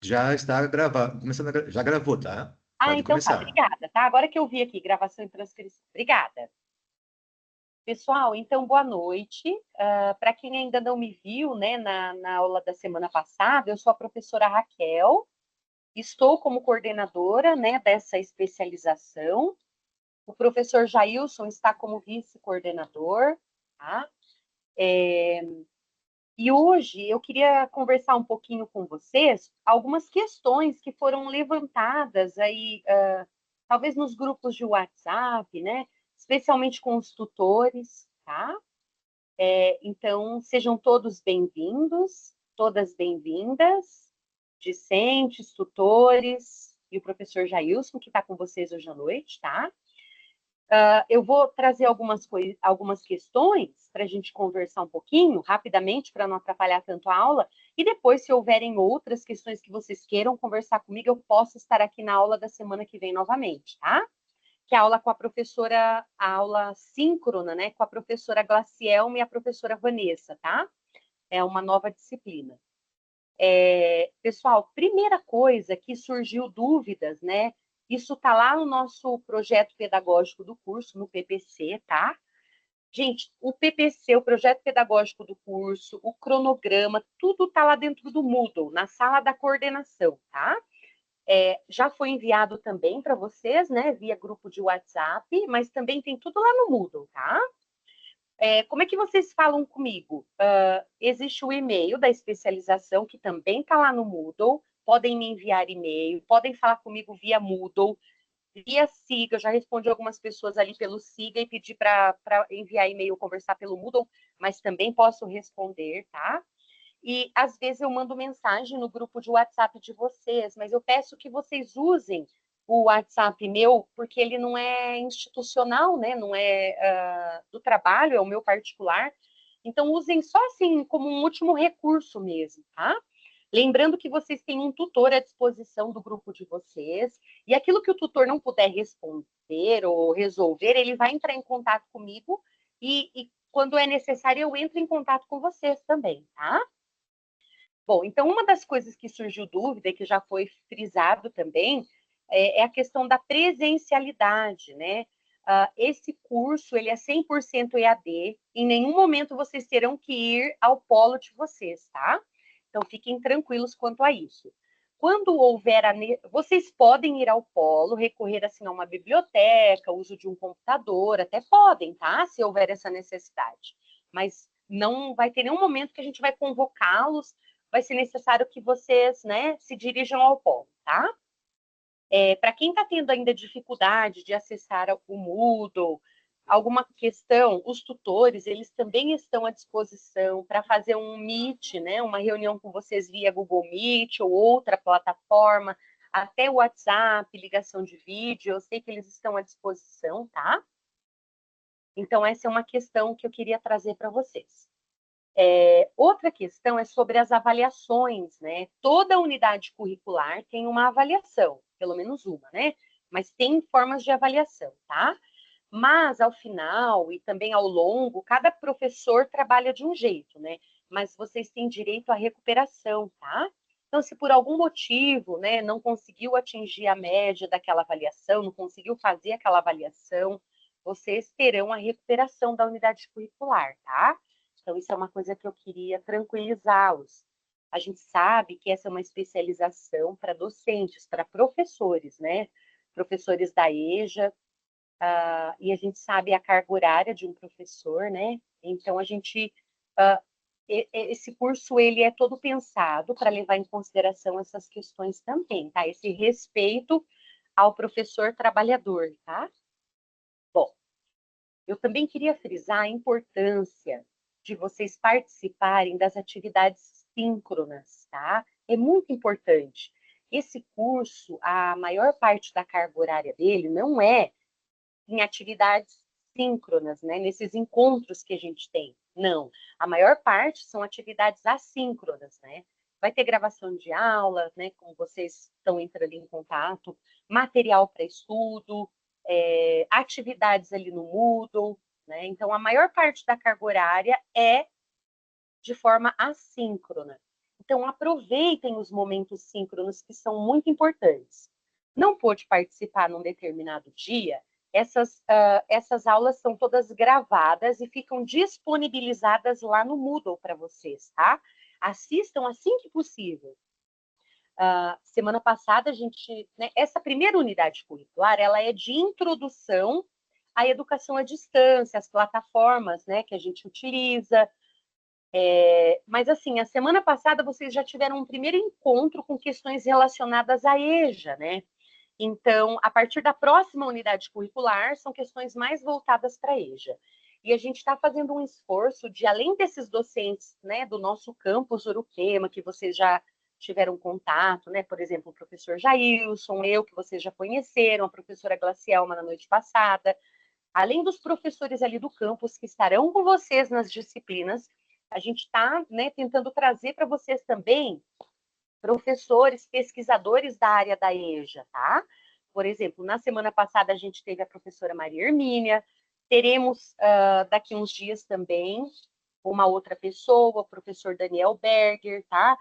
Já está gravado, já gravou, tá? Ah, Pode então tá, começar. obrigada, tá? Agora que eu vi aqui, gravação e transcrição. Obrigada. Pessoal, então, boa noite. Para quem ainda não me viu, né, na aula da semana passada, eu sou a professora Raquel, estou como coordenadora, né, dessa especialização. O professor Jailson está como vice-coordenador, tá? E hoje eu queria conversar um pouquinho com vocês algumas questões que foram levantadas aí, talvez nos grupos de WhatsApp, né? Especialmente com os tutores, tá? Então, sejam todos bem-vindos, todas bem-vindas, discentes, tutores e o professor Jailson, que está com vocês hoje à noite, tá? Eu vou trazer algumas questões para a gente conversar um pouquinho, rapidamente, para não atrapalhar tanto a aula, e depois, se houverem outras questões que vocês queiram conversar comigo, eu posso estar aqui na aula da semana que vem novamente, tá? Que é a aula com a professora, a aula síncrona, né? Com a professora Glacielma e a professora Vanessa, tá? É uma nova disciplina. Pessoal, primeira coisa que surgiu dúvidas, né? Isso tá lá no nosso projeto pedagógico do curso, no PPC, tá? Gente, o PPC, o projeto pedagógico do curso, o cronograma, tudo tá lá dentro do Moodle, na sala da coordenação, tá? Já foi enviado também para vocês, né, via grupo de WhatsApp, mas também tem tudo lá no Moodle, tá? Como é que vocês falam comigo? Existe o e-mail da especialização, que também está lá no Moodle. Podem me enviar e-mail, podem falar comigo via Moodle, via Siga. Eu já respondi algumas pessoas ali pelo Siga e pedi para enviar e-mail, conversar pelo Moodle, mas também posso responder, tá? E às vezes eu mando mensagem no grupo de WhatsApp de vocês, mas eu peço que vocês usem o WhatsApp meu, porque ele não é institucional, né? Não é do trabalho, é o meu particular. Então usem só assim como um último recurso mesmo, tá? Lembrando que vocês têm um tutor à disposição do grupo de vocês, e aquilo que o tutor não puder responder ou resolver, ele vai entrar em contato comigo e quando é necessário eu entro em contato com vocês também, tá? Bom, então uma das coisas que surgiu dúvida e que já foi frisado também é a questão da presencialidade, né? Esse curso ele é 100% EAD, em nenhum momento vocês terão que ir ao polo de vocês, tá? Então fiquem tranquilos quanto a isso. Quando houver vocês podem ir ao polo, recorrer assim a uma biblioteca, uso de um computador, até podem, tá? Se houver essa necessidade. Mas não vai ter nenhum momento que a gente vai convocá-los, vai ser necessário que vocês, né, se dirijam ao polo, tá? Para quem está tendo ainda dificuldade de acessar o Moodle, alguma questão, os tutores, eles também estão à disposição para fazer um Meet, né, uma reunião com vocês via Google Meet ou outra plataforma, até o WhatsApp, ligação de vídeo, eu sei que eles estão à disposição, tá? Então, essa é uma questão que eu queria trazer para vocês. Outra questão é sobre as avaliações, né? Toda unidade curricular tem uma avaliação, pelo menos uma, né? Mas tem formas de avaliação, tá? Mas ao final e também ao longo, cada professor trabalha de um jeito, né? Mas vocês têm direito à recuperação, tá? Então, se por algum motivo, né, não conseguiu atingir a média daquela avaliação, não conseguiu fazer aquela avaliação, vocês terão a recuperação da unidade curricular, tá? Então, isso é uma coisa que eu queria tranquilizá-los. A gente sabe que essa é uma especialização para docentes, para professores, né? Professores da EJA, e a gente sabe a carga horária de um professor, né? Então, esse curso, ele é todo pensado para levar em consideração essas questões também, tá? Esse respeito ao professor trabalhador, tá? Bom, eu também queria frisar a importância de vocês participarem das atividades síncronas, tá? É muito importante. Esse curso, a maior parte da carga horária dele não é em atividades síncronas, né? Nesses encontros que a gente tem. Não. A maior parte são atividades assíncronas, né? Vai ter gravação de aula, né? Como vocês estão entrando em contato, material para estudo, atividades ali no Moodle, né? Então, a maior parte da carga horária é de forma assíncrona. Então, aproveitem os momentos síncronos, que são muito importantes. Não pôde participar num determinado dia, essas aulas são todas gravadas e ficam disponibilizadas lá no Moodle para vocês, tá? Assistam assim que possível. Semana passada, a gente, né, essa primeira unidade curricular, ela é de introdução à educação à distância, as plataformas, né, que a gente utiliza. Mas, assim, a semana passada vocês já tiveram um primeiro encontro com questões relacionadas à EJA, né? Então, a partir da próxima unidade curricular, são questões mais voltadas para a EJA. E a gente está fazendo um esforço de, além desses docentes, né, do nosso campus Urupema, que vocês já tiveram contato, né? Por exemplo, o professor Jailson, eu, que vocês já conheceram, a professora Glacielma na noite passada. Além dos professores ali do campus que estarão com vocês nas disciplinas, a gente está, né, tentando trazer para vocês também professores, pesquisadores da área da EJA, tá? Por exemplo, na semana passada a gente teve a professora Maria Hermínia, teremos daqui uns dias também uma outra pessoa, o professor Daniel Berger, tá?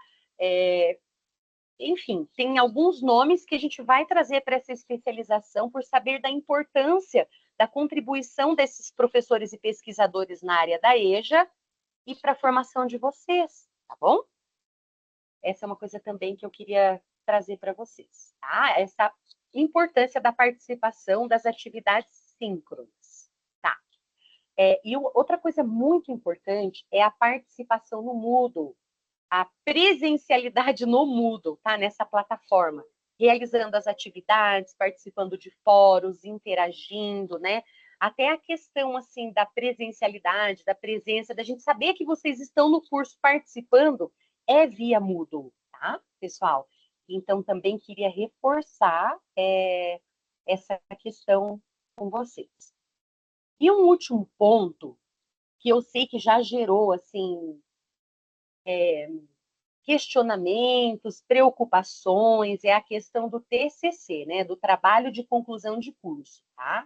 Enfim, tem alguns nomes que a gente vai trazer para essa especialização por saber da importância da contribuição desses professores e pesquisadores na área da EJA e para a formação de vocês, tá bom? Essa é uma coisa também que eu queria trazer para vocês, tá? Essa importância da participação das atividades síncronas, tá? E outra coisa muito importante é a participação no Moodle, a presencialidade no Moodle, tá? Nessa plataforma, realizando as atividades, participando de fóruns, interagindo, né? Até a questão, assim, da presencialidade, da presença, da gente saber que vocês estão no curso participando, é via Moodle, tá, pessoal? Então, também queria reforçar essa questão com vocês. E um último ponto, que eu sei que já gerou, assim, questionamentos, preocupações, é a questão do TCC, né, do trabalho de conclusão de curso, tá?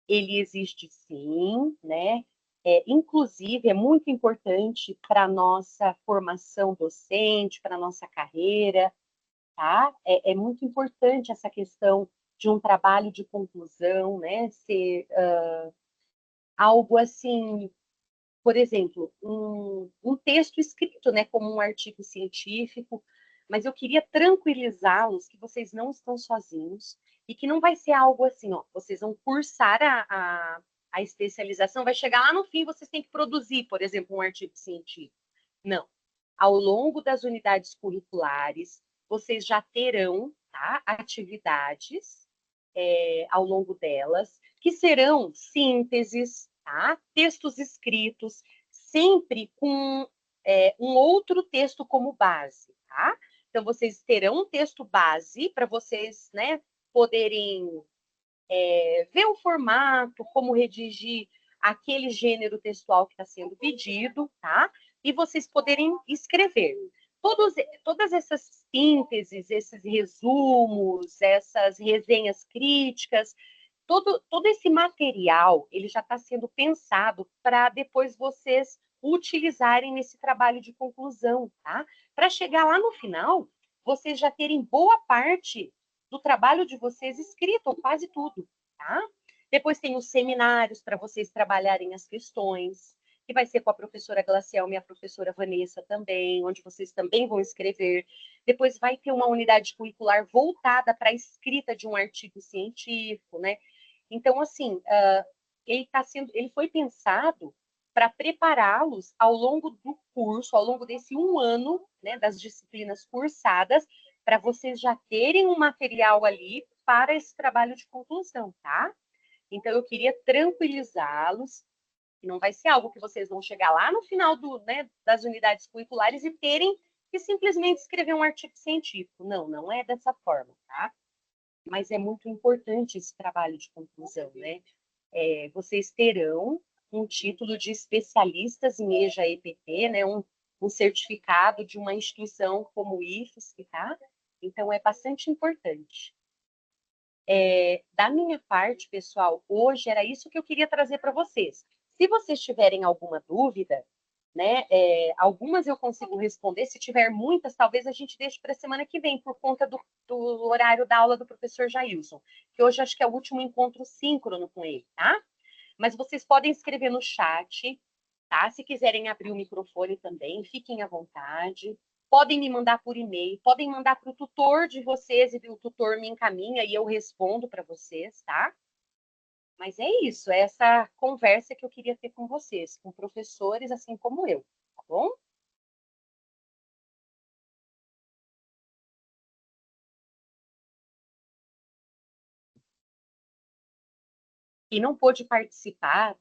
Ele existe sim, né? Inclusive, é muito importante para a nossa formação docente, para a nossa carreira, tá? É muito importante essa questão de um trabalho de conclusão, né? Ser algo assim, por exemplo, um texto escrito, né? Como um artigo científico, mas eu queria tranquilizá-los que vocês não estão sozinhos e que não vai ser algo assim, ó, vocês vão cursar a especialização, vai chegar lá no fim, vocês têm que produzir, por exemplo, um artigo científico. Não. Ao longo das unidades curriculares, vocês já terão, tá, atividades ao longo delas, que serão sínteses, tá, textos escritos, sempre com um outro texto como base, tá? Então, vocês terão um texto base para vocês, né, poderem ver o formato, como redigir aquele gênero textual que está sendo pedido, tá? E vocês poderem escrever. Todas essas sínteses, esses resumos, essas resenhas críticas, todo esse material, ele já está sendo pensado para depois vocês utilizarem nesse trabalho de conclusão, tá? Para chegar lá no final, vocês já terem boa parte do trabalho de vocês escrito, ou quase tudo, tá? Depois tem os seminários para vocês trabalharem as questões, que vai ser com a professora Glaciel e a professora Vanessa também, onde vocês também vão escrever. Depois vai ter uma unidade curricular voltada para a escrita de um artigo científico, né? Então, assim, ele foi pensado para prepará-los ao longo do curso, ao longo desse um ano, né, das disciplinas cursadas, para vocês já terem um material ali para esse trabalho de conclusão, tá? Então, eu queria tranquilizá-los, que não vai ser algo que vocês vão chegar lá no final das unidades curriculares e terem que simplesmente escrever um artigo científico. Não, não é dessa forma, tá? Mas é muito importante esse trabalho de conclusão, né? Vocês terão um título de especialistas em EJA-EPT, né? Um certificado de uma instituição como o IFSC, tá? Então, é bastante importante. Da minha parte, pessoal, hoje era isso que eu queria trazer para vocês. Se vocês tiverem alguma dúvida, né? Algumas eu consigo responder, se tiver muitas, talvez a gente deixe para a semana que vem, por conta do horário da aula do professor Jailson, que hoje acho que é o último encontro síncrono com ele, tá? Mas vocês podem escrever no chat, tá? Se quiserem abrir o microfone também, fiquem à vontade. Podem me mandar por e-mail, podem mandar para o tutor de vocês e o tutor me encaminha e eu respondo para vocês, tá? Mas é isso, é essa conversa que eu queria ter com vocês, com professores assim como eu, tá bom? E não pôde participar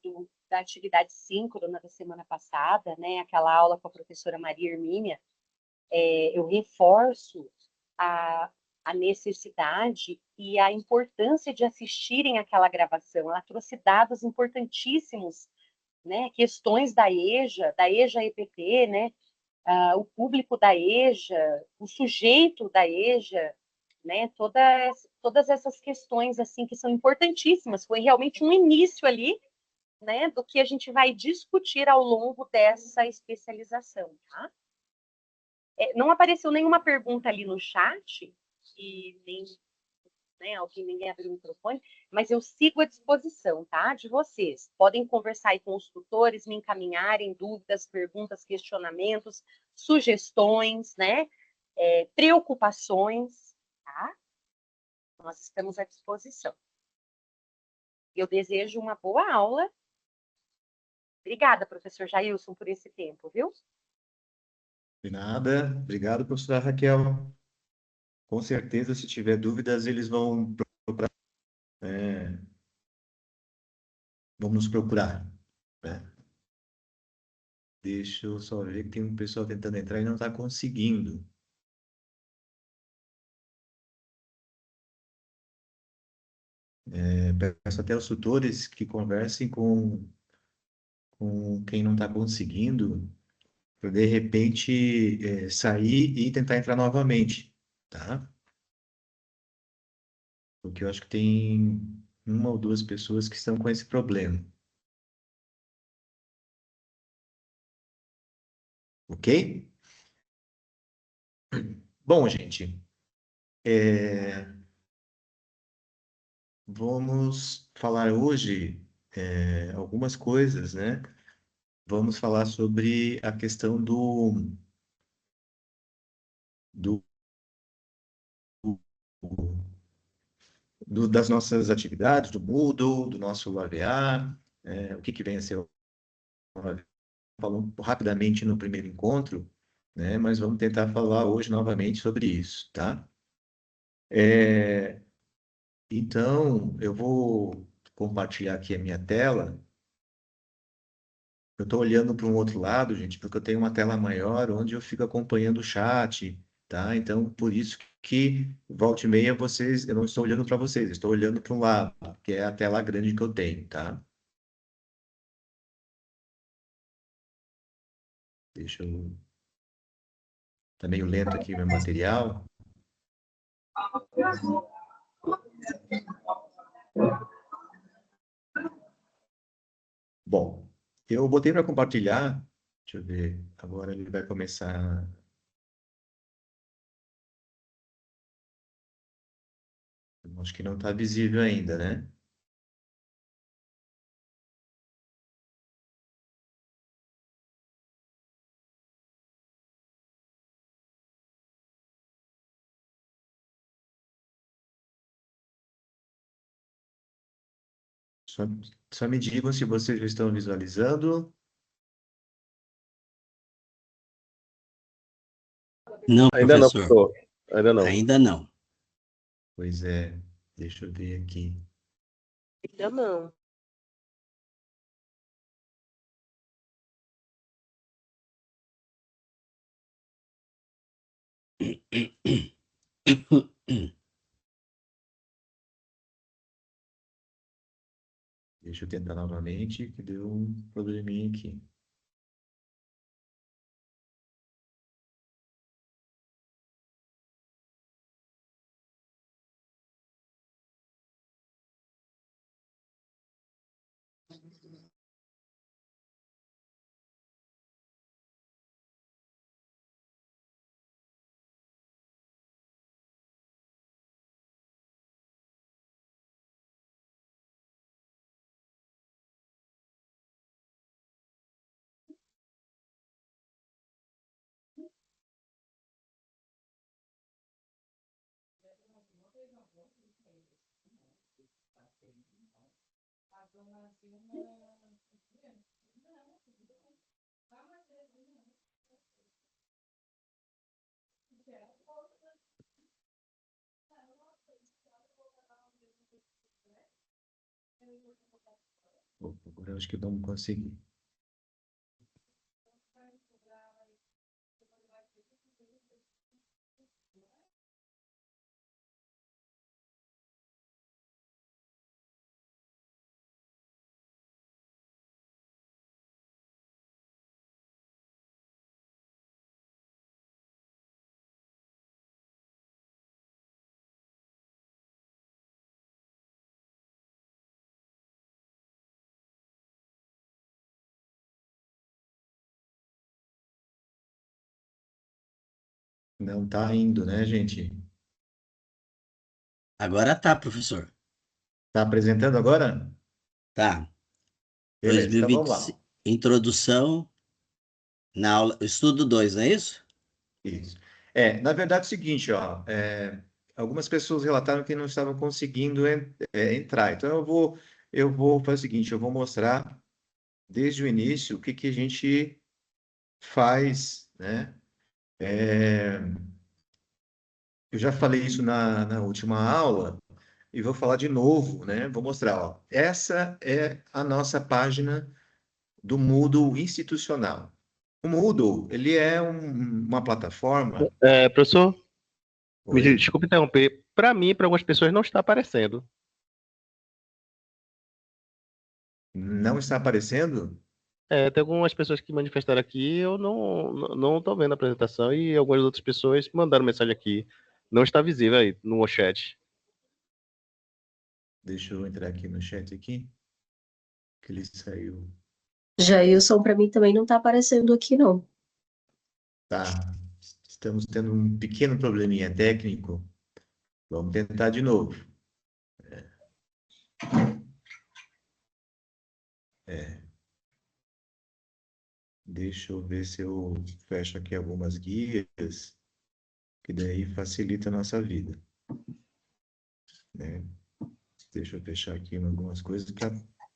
da atividade síncrona da semana passada, né? Aquela aula com a professora Maria Hermínia, eu reforço a, a necessidade e a importância de assistirem aquela gravação. Ela trouxe dados importantíssimos, né? Questões da EJA EPT, né? O público da EJA, o sujeito da EJA, né? Todas essas questões assim que são importantíssimas. Foi realmente um início ali, né? Do que a gente vai discutir ao longo dessa especialização, tá? Não apareceu nenhuma pergunta ali no chat e nem, né, ninguém abriu o microfone, mas eu sigo à disposição, tá? De vocês. Podem conversar aí com os tutores, me encaminharem dúvidas, perguntas, questionamentos, sugestões, né? Preocupações, tá? Nós estamos à disposição. Eu desejo uma boa aula. Obrigada, professor Jailson, por esse tempo, viu? De nada. Obrigado, professora Raquel. Com certeza, se tiver dúvidas, eles vão procurar, é, vão nos procurar, né? Deixa eu só ver que tem um pessoal tentando entrar e não está conseguindo. Peço até aos tutores que conversem com quem não está conseguindo, para de repente sair e tentar entrar novamente, tá? Porque eu acho que tem uma ou duas pessoas que estão com esse problema, ok? Bom, gente, é, vamos falar hoje algumas coisas, né? Vamos falar sobre a questão do, das nossas atividades, do Moodle, do nosso AVA, o que que vem a ser o AVA. Falamos rapidamente no primeiro encontro, né? Mas vamos tentar falar hoje novamente sobre isso, tá? É, então, eu vou compartilhar aqui a minha tela. Eu estou olhando para um outro lado, gente, porque eu tenho uma tela maior onde eu fico acompanhando o chat, tá? Então, por isso que volta e meia vocês, eu não estou olhando para vocês, eu estou olhando para um lado, que é a tela grande que eu tenho, tá? Deixa eu. Tá meio lento aqui o meu material. Bom, eu botei para compartilhar. Deixa eu ver. Agora ele vai começar. Acho que não está visível ainda, né? Só, só me digam se vocês já estão visualizando. Não, Ainda não, professor. professor. Ainda não. Ainda não. Pois é, deixa eu ver aqui. Ainda não. Deixa eu tentar novamente, que deu um probleminha aqui. Opa, agora eu acho que vamos conseguir. Não está indo, né, gente? Agora tá, professor. Está apresentando agora? Tá. Beleza, então vamos 2020, lá. introdução na aula, estudo 2, não é isso? Isso. Na verdade, é o seguinte, ó, algumas pessoas relataram que não estavam conseguindo entrar. Então, eu vou fazer o seguinte, eu vou mostrar desde o início o que que a gente faz, né? É, eu já falei isso na última aula e vou falar de novo, né? Vou mostrar, ó. Essa é a nossa página do Moodle institucional. O Moodle, ele é uma plataforma. Professor, me Oi? desculpe interromper. Para mim, para algumas pessoas, não está aparecendo. Não está aparecendo? Tem algumas pessoas que manifestaram aqui, eu não estou vendo a apresentação, e algumas outras pessoas mandaram mensagem aqui. Não está visível aí no chat. Deixa eu entrar aqui no chat aqui, que ele saiu. Jailson, para mim também não está aparecendo aqui, não. Tá. Estamos tendo um pequeno probleminha técnico. Vamos tentar de novo. É. Deixa eu ver se eu fecho aqui algumas guias, que daí facilita a nossa vida, né? Deixa eu fechar aqui algumas coisas para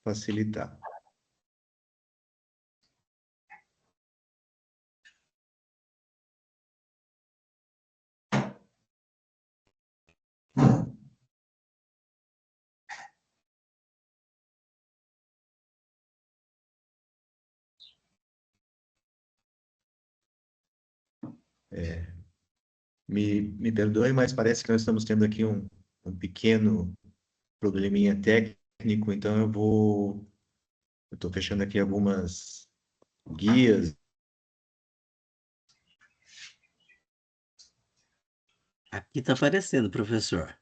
facilitar. Me perdoe, mas parece que nós estamos tendo aqui um pequeno probleminha técnico, então eu estou fechando aqui algumas guias, Aqui tá aparecendo, professor.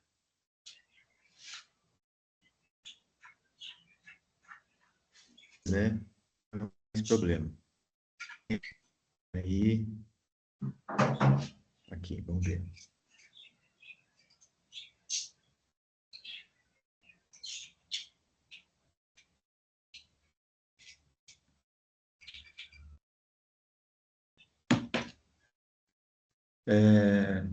né? Não tem problema. Aí, aqui, vamos ver. É,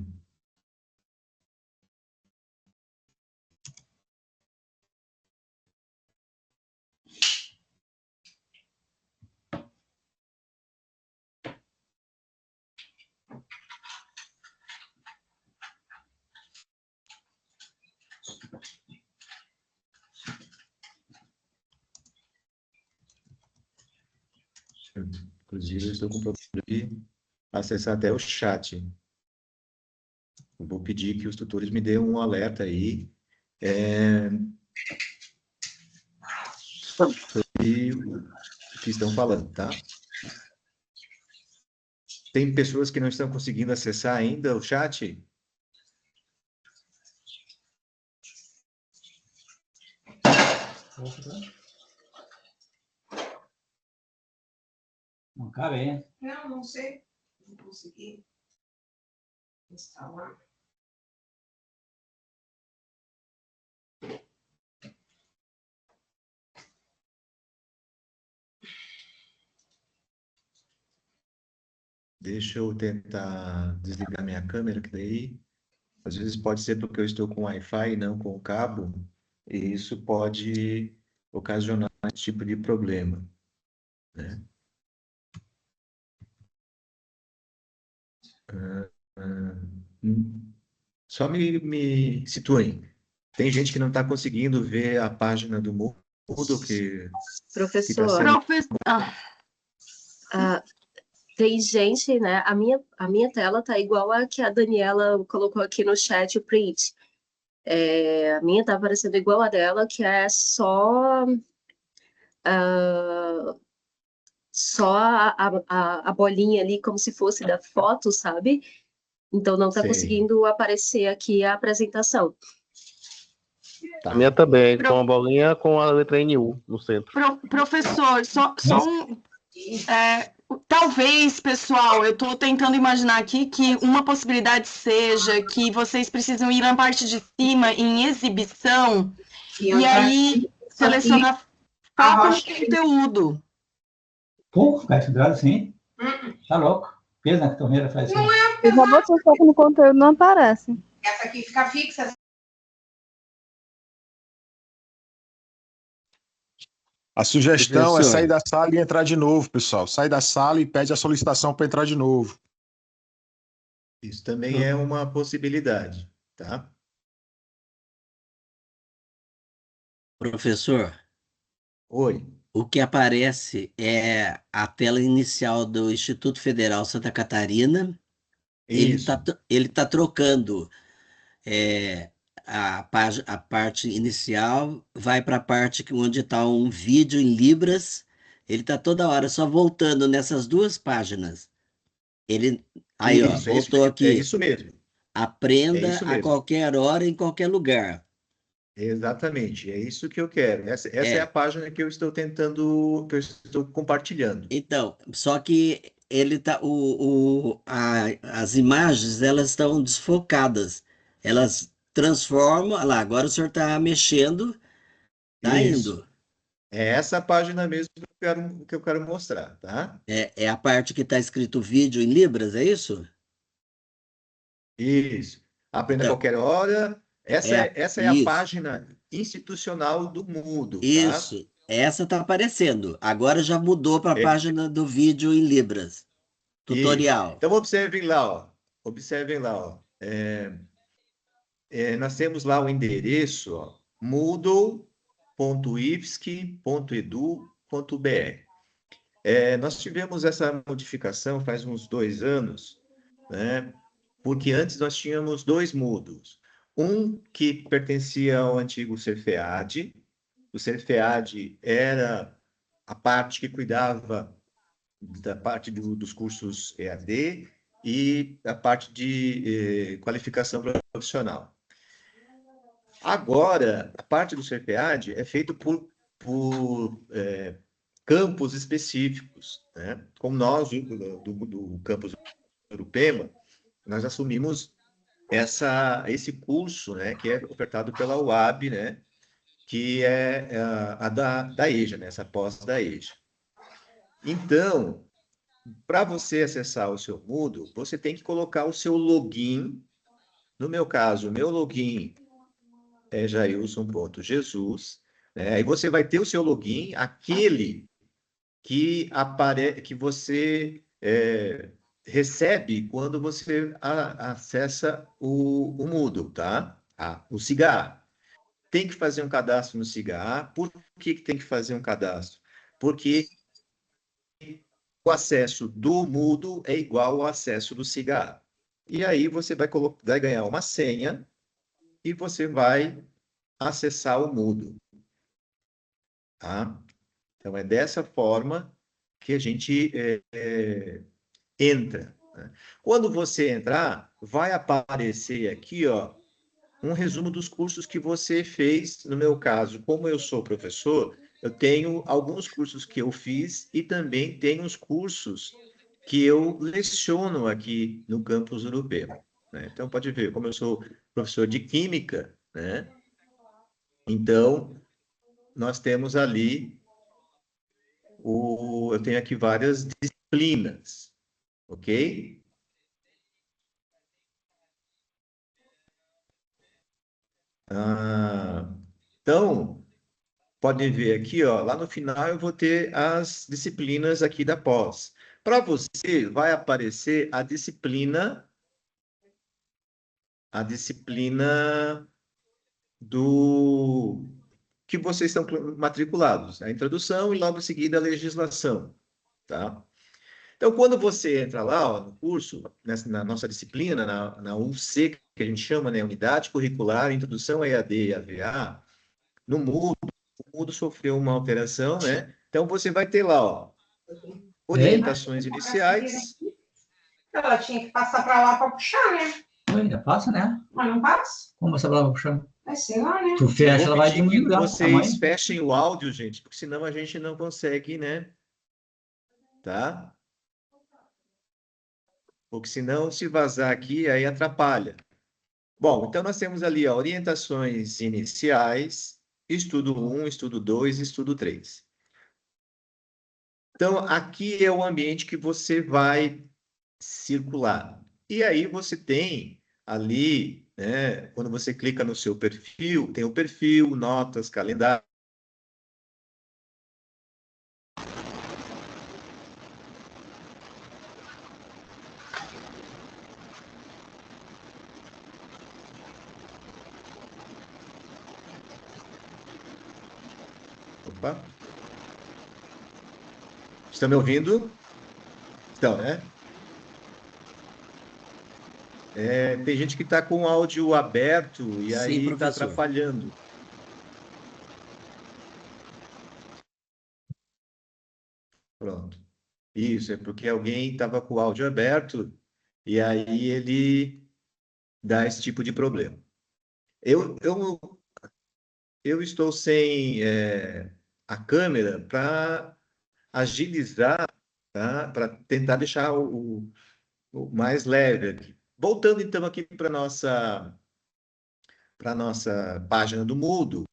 inclusive, eu estou com problema de acessar até o chat. Eu vou pedir que os tutores me dêem um alerta aí sobre o que estão falando, tá? Tem pessoas que não estão conseguindo acessar ainda o chat? Não cabe, hein? Não sei. Não consegui instalar. Deixa eu tentar desligar minha câmera, que daí, às vezes pode ser porque eu estou com Wi-Fi e não com cabo, e isso pode ocasionar esse tipo de problema, né? Ah, ah, só me situem. Tem gente que não está conseguindo ver a página do Moodle que está Professor, sendo... ah, tem gente, né? A minha tela tá igual a que a Daniela colocou aqui no chat, o print. A minha tá aparecendo igual a dela, que é ah, só a bolinha ali, como se fosse da foto, sabe? Então não tá Sei, conseguindo aparecer aqui a apresentação. A minha tá. também, com a bolinha com a letra NU no centro. Professor, só um. Talvez, pessoal, eu estou tentando imaginar aqui que uma possibilidade seja que vocês precisam ir na parte de cima em exibição e aí selecionar foco no conteúdo. Pô, catedral, sim. Tá louco. Pensa na torneira faz assim. Não é, Eu já botei foco no conteúdo, não aparece. essa aqui fica fixa. A sugestão é Professor, sair da sala e entrar de novo, pessoal. Sai da sala e pede a solicitação para entrar de novo. Isso também é uma possibilidade, tá? professor, Oi. o que aparece é a tela inicial do Instituto Federal Santa Catarina. Isso. Ele tá trocando é, a parte inicial, vai para a parte onde está um vídeo em Libras. Ele está toda hora só voltando nessas duas páginas. Ele, aí, ó, Isso, é isso voltou mesmo. É aqui. isso mesmo. É Aprenda isso a mesmo. qualquer hora, em qualquer lugar. Exatamente. É isso que eu quero. Essa é a É, página que eu estou tentando, que eu estou compartilhando. então, só que ele tá, as imagens elas estão desfocadas. Elas transformam. Olha lá, agora o senhor está mexendo, tá Isso. indo. É essa página mesmo que eu quero mostrar, tá? É a parte que está escrito vídeo em Libras, é isso? Isso. Aprenda a Então, qualquer hora. Essa é a isso, página institucional do Moodle, tá? isso. Essa está aparecendo. Agora já mudou para a É, página do vídeo em Libras. isso. Tutorial. Então, observem lá, ó. Observem lá, ó. Nós temos lá o endereço, ó, moodle.ifsc.edu.br. Nós tivemos essa modificação faz uns 2 anos, né? Porque antes nós tínhamos dois Moodles. Um que pertencia ao antigo Cefead. O Cefead era a parte que cuidava da parte dos cursos EAD e a parte de qualificação profissional. Agora, a parte do CEPEAD é feita por campos específicos, né? Como nós, do campus Urupema, nós assumimos esse curso, né, que é ofertado pela UAB, né, que é a da EJA, né, essa pós da EJA. Então, para você acessar o seu Moodle, você tem que colocar o seu login. No meu caso, o meu login é jailson.jesus, né? Aí você vai ter o seu login, aquele que você recebe quando você acessa o Moodle, tá? O Cigar. Tem que fazer um cadastro no Cigar. Por que tem que fazer um cadastro? Porque o acesso do Moodle é igual ao acesso do Cigar. E aí você vai ganhar uma senha e você vai acessar o Moodle, tá? Então, é dessa forma que a gente entra, né? Quando você entrar, vai aparecer aqui, ó, um resumo dos cursos que você fez. No meu caso, como eu sou professor, eu tenho alguns cursos que eu fiz e também tenho os cursos que eu leciono aqui no campus europeu, né? Então, pode ver, como eu sou professor de Química, né? Então, nós temos ali eu tenho aqui várias disciplinas, ok? Ah, então, podem ver aqui, ó, lá no final eu vou ter as disciplinas aqui da pós. Para você, vai aparecer a disciplina do que vocês estão matriculados, a introdução e logo em seguida a legislação, tá? Então, quando você entra lá, ó, no curso, na nossa disciplina, na UC, que a gente chama, né, Unidade Curricular, Introdução a EAD e AVA, no Moodle, o Moodle sofreu uma alteração, né? Então, você vai ter lá, ó, orientações iniciais. Ela tinha que passar para lá para puxar, né? Ainda passa, né? Mas não passa? Como essa palavra puxando? Vai ser lá, né? Tu fecha, ela vai Vou pedir que diminuir o vocês tamanho. fechem o áudio, gente, porque senão a gente não consegue, né? Tá? Porque senão, se vazar aqui, aí atrapalha. Bom, então nós temos ali, ó, orientações iniciais, estudo 1, estudo 2, estudo 3. Então, aqui é o ambiente que você vai circular. E aí você tem ali, né, quando você clica no seu perfil, tem o perfil, notas, calendário. Opa. Estão me ouvindo? Estão, né? Tem gente que está com o áudio aberto e Sim, aí está professor. atrapalhando. Pronto. Isso, é porque alguém estava com o áudio aberto e aí ele dá esse tipo de problema. Eu estou sem a câmera para agilizar, tá? Para tentar deixar o mais leve aqui. Voltando então aqui para nossa página do Moodle,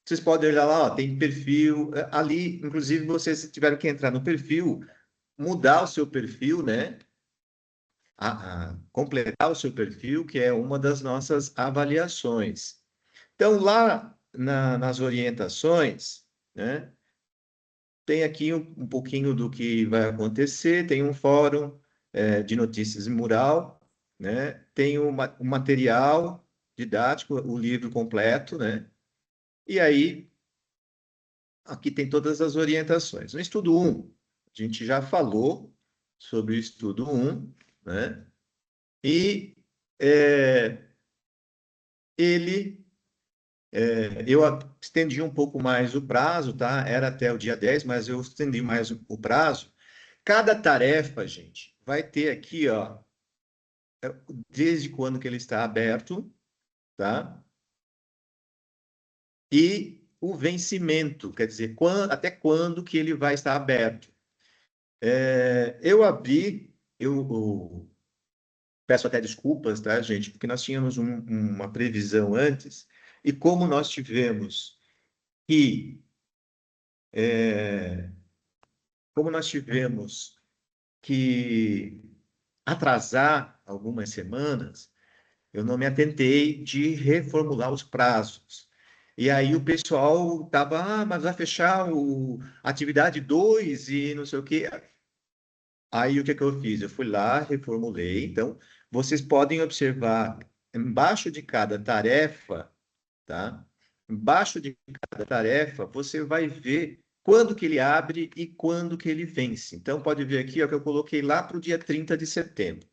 vocês podem olhar lá, ó, tem perfil, ali, inclusive, vocês tiveram que entrar no perfil, mudar o seu perfil, né? Completar o seu perfil, que é uma das nossas avaliações. Então, lá nas orientações, né? Tem aqui um pouquinho do que vai acontecer, tem um fórum de notícias mural, né? Tem um material didático, o livro completo, né? E aí, aqui tem todas as orientações. No estudo 1, a gente já falou sobre o estudo 1, né? E eu estendi um pouco mais o prazo, tá? Era até o dia 10, mas eu estendi mais o prazo. Cada tarefa, gente, vai ter aqui, ó, desde quando que ele está aberto, tá? E o vencimento, quer dizer, até quando que ele vai estar aberto. Eu abri, eu peço até desculpas, tá, gente? Porque nós tínhamos uma previsão antes, e como nós tivemos que atrasar algumas semanas, eu não me atentei de reformular os prazos. E aí o pessoal estava, mas vai fechar a atividade 2 e não sei o quê. Aí o que eu fiz? Eu fui lá, reformulei. Então, vocês podem observar embaixo de cada tarefa, tá? Embaixo de cada tarefa, você vai ver quando que ele abre e quando que ele vence. Então, pode ver aqui, ó, que eu coloquei lá para o dia 30 de setembro.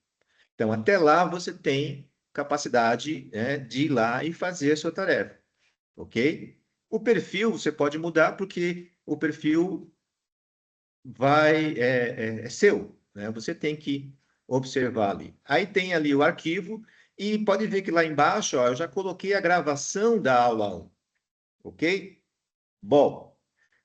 Então, até lá você tem capacidade, né, de ir lá e fazer a sua tarefa, ok? O perfil você pode mudar porque o perfil é seu, né? Você tem que observar ali. Aí tem ali o arquivo e pode ver que lá embaixo, ó, eu já coloquei a gravação da aula 1, ok? Bom,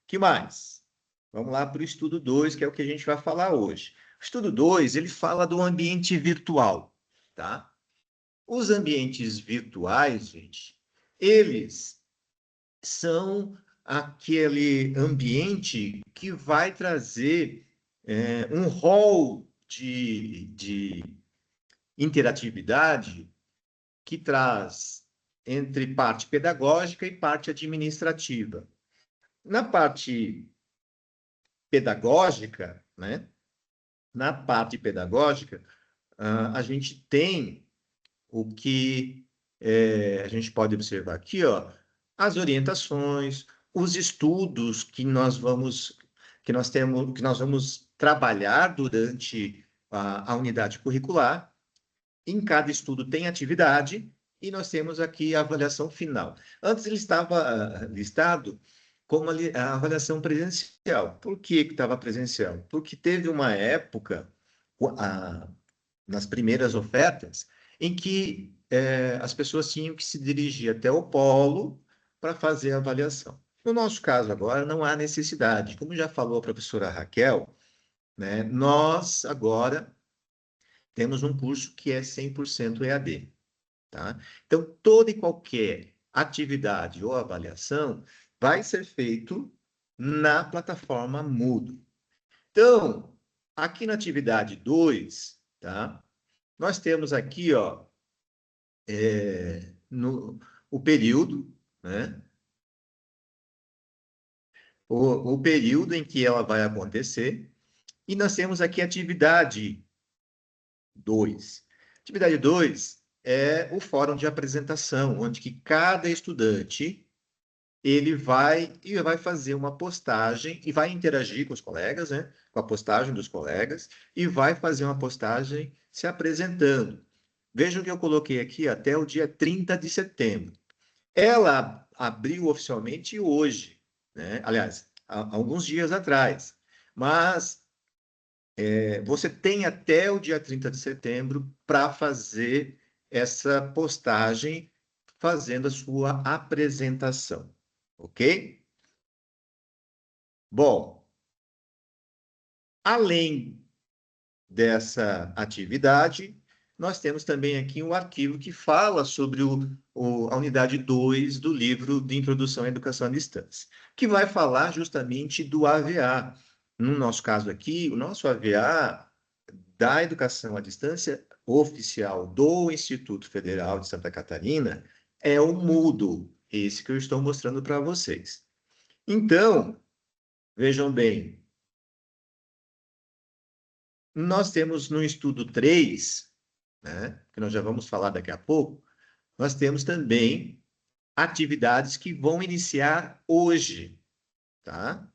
que mais? Vamos lá para o estudo 2, que é o que a gente vai falar hoje. O estudo 2, ele fala do ambiente virtual, tá? Os ambientes virtuais, gente, eles são aquele ambiente que vai trazer um rol de interatividade que traz entre parte pedagógica e parte administrativa. Na parte pedagógica, né? Na parte pedagógica, a gente tem o que a gente pode observar aqui, ó, as orientações, os estudos que nós vamos trabalhar durante a unidade curricular. Em cada estudo tem atividade e nós temos aqui a avaliação final. Antes ele estava listado como a avaliação presencial. Por que estava presencial? Porque teve uma época, nas primeiras ofertas, em que as pessoas tinham que se dirigir até o polo para fazer a avaliação. No nosso caso agora, não há necessidade. Como já falou a professora Raquel, né, nós agora temos um curso que é 100% EAD. Tá? Então, toda e qualquer atividade ou avaliação vai ser feito na plataforma Moodle. Então, aqui na atividade 2, tá? Nós temos aqui, ó, o período, né? O período em que ela vai acontecer. E nós temos aqui a atividade 2. Atividade 2 é o fórum de apresentação, onde que cada estudante ele vai fazer uma postagem e vai interagir com os colegas, né? Com a postagem dos colegas, e vai fazer uma postagem se apresentando. Vejam que eu coloquei aqui até o dia 30 de setembro. Ela abriu oficialmente hoje, né? Aliás, há alguns dias atrás. Mas você tem até o dia 30 de setembro para fazer essa postagem, fazendo a sua apresentação. Ok? Bom, além dessa atividade, nós temos também aqui um arquivo que fala sobre a unidade 2 do livro de Introdução à Educação à Distância, que vai falar justamente do AVA. No nosso caso aqui, o nosso AVA da Educação à Distância oficial do Instituto Federal de Santa Catarina é o Moodle, esse que eu estou mostrando para vocês. Então, vejam bem, nós temos no estudo 3, né, que nós já vamos falar daqui a pouco, nós temos também atividades que vão iniciar hoje, tá?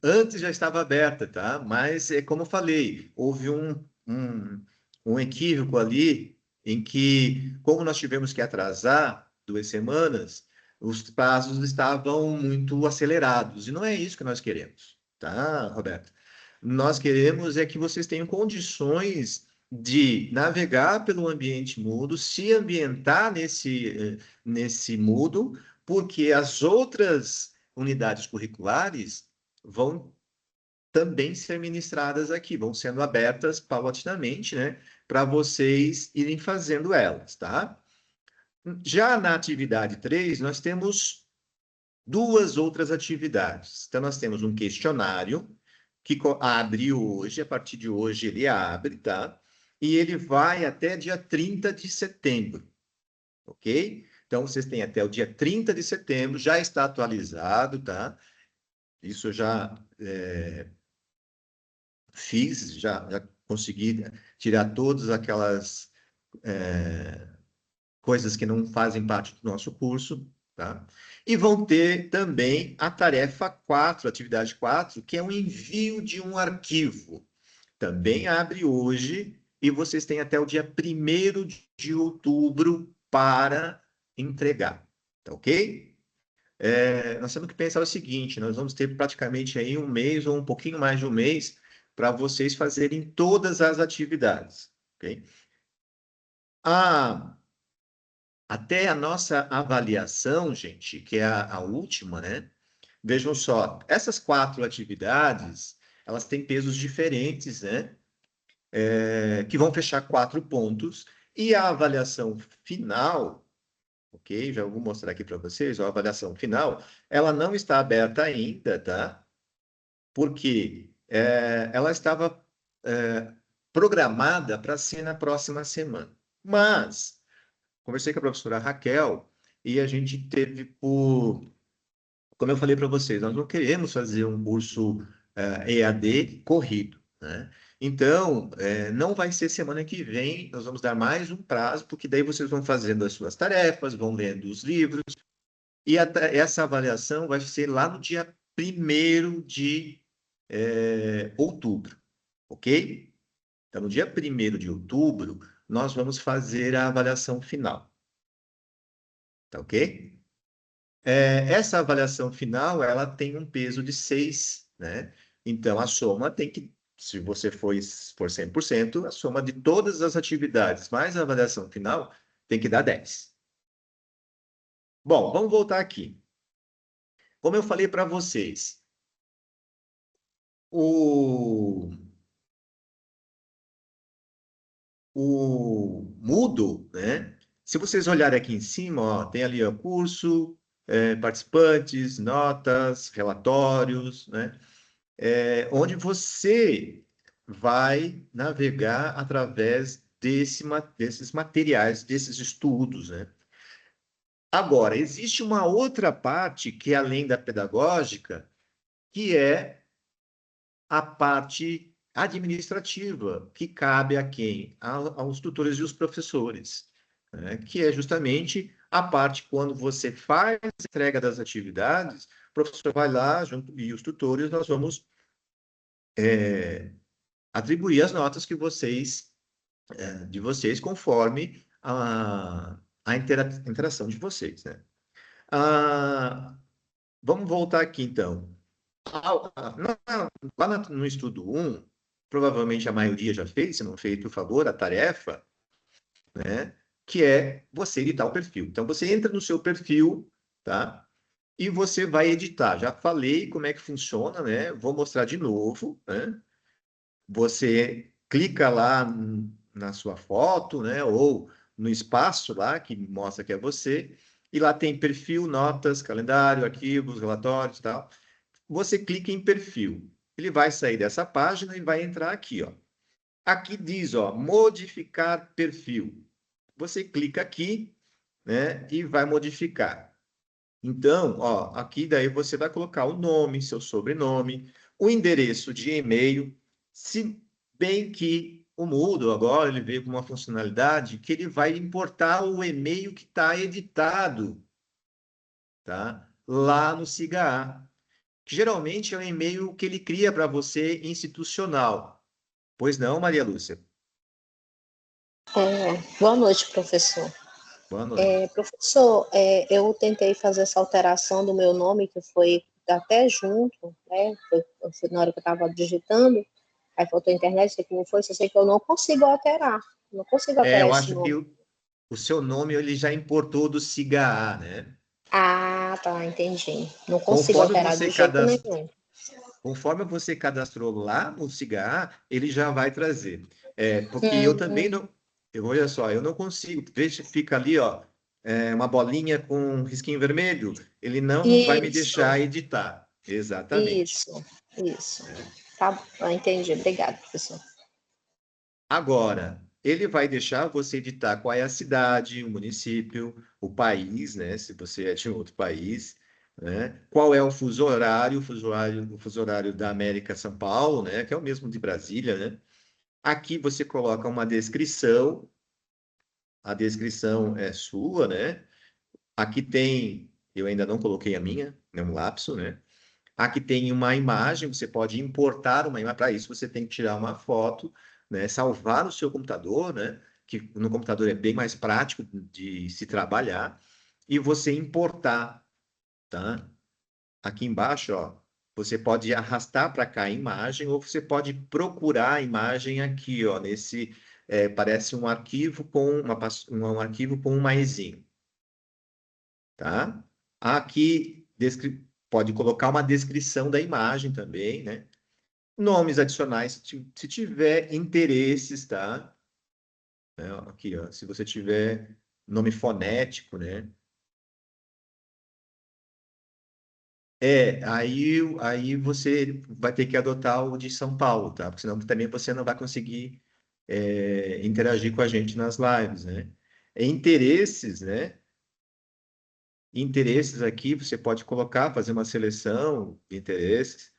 Antes já estava aberta, tá? Mas, como eu falei, houve um equívoco ali em que, como nós tivemos que atrasar 2 semanas, os prazos estavam muito acelerados. E não é isso que nós queremos, tá, Roberto? Nós queremos é que vocês tenham condições de navegar pelo ambiente Moodle, se ambientar nesse Moodle, porque as outras unidades curriculares vão também ser ministradas aqui, vão sendo abertas paulatinamente, né, para vocês irem fazendo elas, tá? Já na atividade 3, nós temos 2 outras atividades. Então, nós temos um questionário que abre hoje, a partir de hoje ele abre, tá? E ele vai até dia 30 de setembro, ok? Então, vocês têm até o dia 30 de setembro, já está atualizado, tá? Isso eu já fiz, já consegui tirar todas aquelas coisas que não fazem parte do nosso curso, tá? E vão ter também a tarefa 4, atividade 4, que é o envio de um arquivo. Também abre hoje e vocês têm até o dia 1º de outubro para entregar, tá ok? Nós temos que pensar o seguinte, nós vamos ter praticamente aí um mês ou um pouquinho mais de um mês para vocês fazerem todas as atividades, ok? Até a nossa avaliação, gente, que é a última, né? Vejam só, essas 4 atividades, elas têm pesos diferentes, né? Que vão fechar 4 pontos, e a avaliação final, ok? Já vou mostrar aqui para vocês, a avaliação final, ela não está aberta ainda, tá? Porque ela estava programada para ser na próxima semana. Mas conversei com a professora Raquel e a gente teve por como eu falei para vocês, nós não queremos fazer um curso EAD corrido, né? Então, não vai ser semana que vem, nós vamos dar mais um prazo, porque daí vocês vão fazendo as suas tarefas, vão lendo os livros, e essa avaliação vai ser lá no dia 1º de outubro, ok? Então, no dia 1º de outubro, nós vamos fazer a avaliação final, tá ok? Essa avaliação final, ela tem um peso de 6, né? Então, a soma tem que, se você for 100%, a soma de todas as atividades mais a avaliação final tem que dar 10. Bom, vamos voltar aqui. Como eu falei para vocês, o Moodle, né? Se vocês olharem aqui em cima, ó, tem ali o curso, participantes, notas, relatórios, né? Onde você vai navegar através desses materiais, desses estudos, né? Agora, existe uma outra parte que, além da pedagógica, que é a parte administrativa, que cabe a quem? Aos tutores e os professores, né? Que é justamente a parte quando você faz a entrega das atividades, o professor vai lá, junto, e os tutores, nós vamos atribuir as notas que de vocês conforme a interação de vocês, né? Vamos voltar aqui, então. Lá no estudo 1, provavelmente a maioria já fez, se não fez, por favor, a tarefa, né? Que é você editar o perfil. Então, você entra no seu perfil, tá? E você vai editar. Já falei como é que funciona, né? Vou mostrar de novo, né? Você clica lá na sua foto, né? Ou no espaço lá, que mostra que é você, e lá tem perfil, notas, calendário, arquivos, relatórios e tal. Você clica em perfil. Ele vai sair dessa página e vai entrar aqui, ó. Aqui diz, ó, modificar perfil. Você clica aqui, né, e vai modificar. Então, ó, aqui daí você vai colocar o nome, seu sobrenome, o endereço de e-mail, se bem que o Moodle agora ele veio com uma funcionalidade que ele vai importar o e-mail que está editado, tá? Lá no SIGA. Que geralmente é um e-mail que ele cria para você institucional. Pois não, Maria Lúcia? Boa noite, professor. Boa noite. Professor, eu tentei fazer essa alteração do meu nome, que foi até junto, né? Foi na hora que eu estava digitando, aí faltou a internet, sei que não foi, só sei que eu não consigo alterar. Não consigo alterar Eu esse acho nome. que o seu nome ele já importou do SIGA, né? Ah, tá, entendi. Não consigo alterar de jeito nenhum. Conforme você cadastrou lá no SIGA, ele já vai trazer. Porque eu também não... Olha só, eu não consigo. Veja, fica ali, ó, uma bolinha com um risquinho vermelho. Ele não vai me deixar editar. Exatamente. Isso. Tá, entendi. Obrigada, professor. Agora, ele vai deixar você editar qual é a cidade, o município, o país, né? Se você é de outro país, né? Qual é o fuso horário, o fuso horário da América São Paulo, né? Que é o mesmo de Brasília, né? Aqui você coloca uma descrição, a descrição é sua, né? Aqui tem, eu ainda não coloquei a minha, é um lapso, né? Aqui tem uma imagem, você pode importar uma imagem, para isso você tem que tirar uma foto, né? Salvar no seu computador, né? Que no computador é bem mais prático de se trabalhar, e você importar, tá? Aqui embaixo, ó, você pode arrastar para cá a imagem, ou você pode procurar a imagem aqui, ó, nesse, parece um arquivo com um arquivo com um maisinho, tá? Aqui, pode colocar uma descrição da imagem também, né? Nomes adicionais, se tiver interesses, tá? Aqui, ó, se você tiver nome fonético, né? Aí você vai ter que adotar o de São Paulo, tá? Porque senão também você não vai conseguir interagir com a gente nas lives, né? Interesses, né? Interesses aqui, você pode colocar, fazer uma seleção de interesses,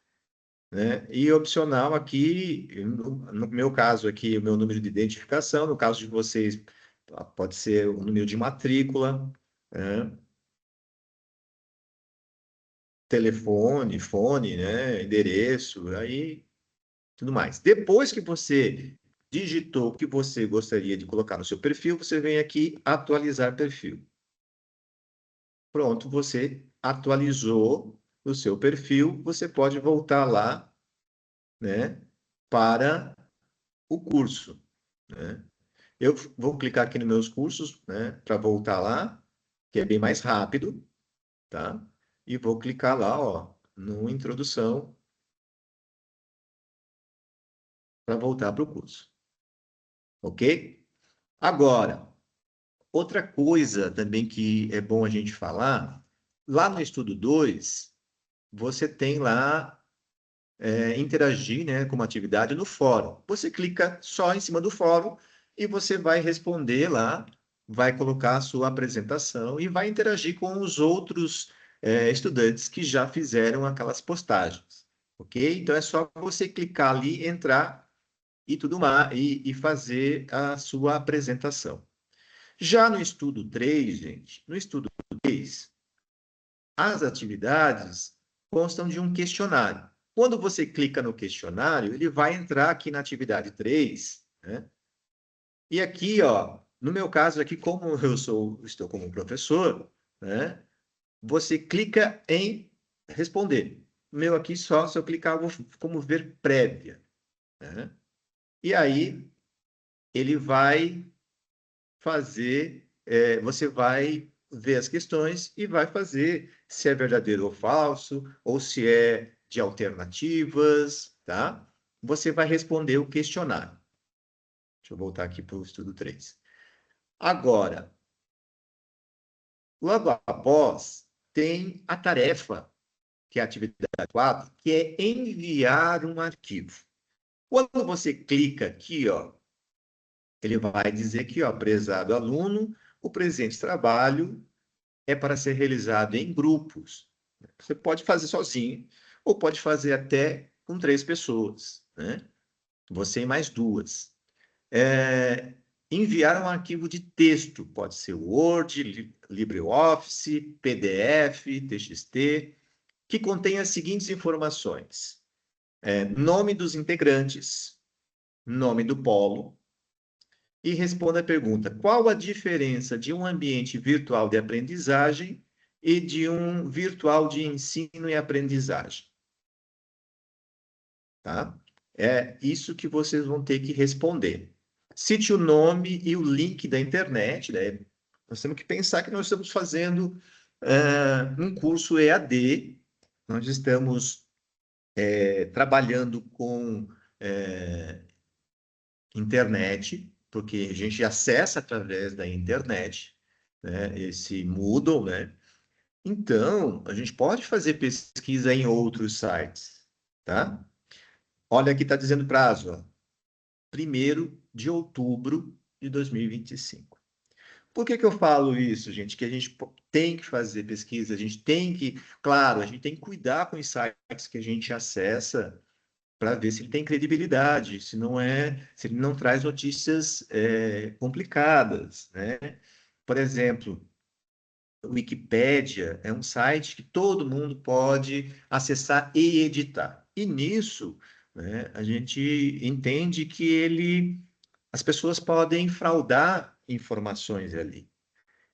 né? E opcional aqui, no meu caso aqui, o meu número de identificação, no caso de vocês, pode ser o número de matrícula, né? Telefone, fone, né? Endereço, aí tudo mais. Depois que você digitou o que você gostaria de colocar no seu perfil, você vem aqui atualizar perfil. Pronto, você atualizou o seu perfil, você pode voltar lá, né, para o curso, né? Eu vou clicar aqui nos meus cursos, né, para voltar lá, que é bem mais rápido, tá? E vou clicar lá, ó, no introdução, para voltar para o curso. Ok? Agora, outra coisa também que é bom a gente falar, lá no estudo 2, você tem lá interagir, né, com uma atividade no fórum. Você clica só em cima do fórum e você vai responder lá, vai colocar a sua apresentação e vai interagir com os outros estudantes que já fizeram aquelas postagens. Ok? Então é só você clicar ali, entrar e tudo mais, e fazer a sua apresentação. Já no estudo 3, gente, no estudo 3, as atividades constam de um questionário. Quando você clica no questionário, ele vai entrar aqui na atividade 3, né? E aqui, ó, no meu caso aqui, como eu estou como professor, né? Você clica em responder. O meu aqui só, se eu clicar, eu vou como ver prévia, né? E aí, ele vai fazer, você vai ver as questões e vai fazer se é verdadeiro ou falso, ou se é de alternativas, tá? Você vai responder o questionário. Deixa eu voltar aqui para o estudo 3. Agora, logo após, tem a tarefa, que é a atividade 4, que é enviar um arquivo. Quando você clica aqui, ó, ele vai dizer aqui, ó, prezado aluno, o presente trabalho é para ser realizado em grupos. Você pode fazer sozinho, ou pode fazer até com 3 pessoas, né? Você e mais 2. Enviar um arquivo de texto, pode ser Word, LibreOffice, PDF, TXT, que contém as seguintes informações: nome dos integrantes, nome do polo, e responda a pergunta: qual a diferença de um ambiente virtual de aprendizagem e de um virtual de ensino e aprendizagem? Tá? É isso que vocês vão ter que responder. Cite o nome e o link da internet, né? Nós temos que pensar que nós estamos fazendo um curso EAD, nós estamos trabalhando com internet, porque a gente acessa através da internet, né, esse Moodle, né? Então, a gente pode fazer pesquisa em outros sites, tá? Olha, aqui está dizendo prazo, ó, 1º de outubro de 2025. Por que que eu falo isso, gente? Que a gente tem que fazer pesquisa, a gente tem que, claro, a gente tem que cuidar com os sites que a gente acessa, para ver se ele tem credibilidade, se ele não traz notícias complicadas, né? Por exemplo, o Wikipédia é um site que todo mundo pode acessar e editar. E nisso, né, a gente entende que as pessoas podem fraudar informações ali.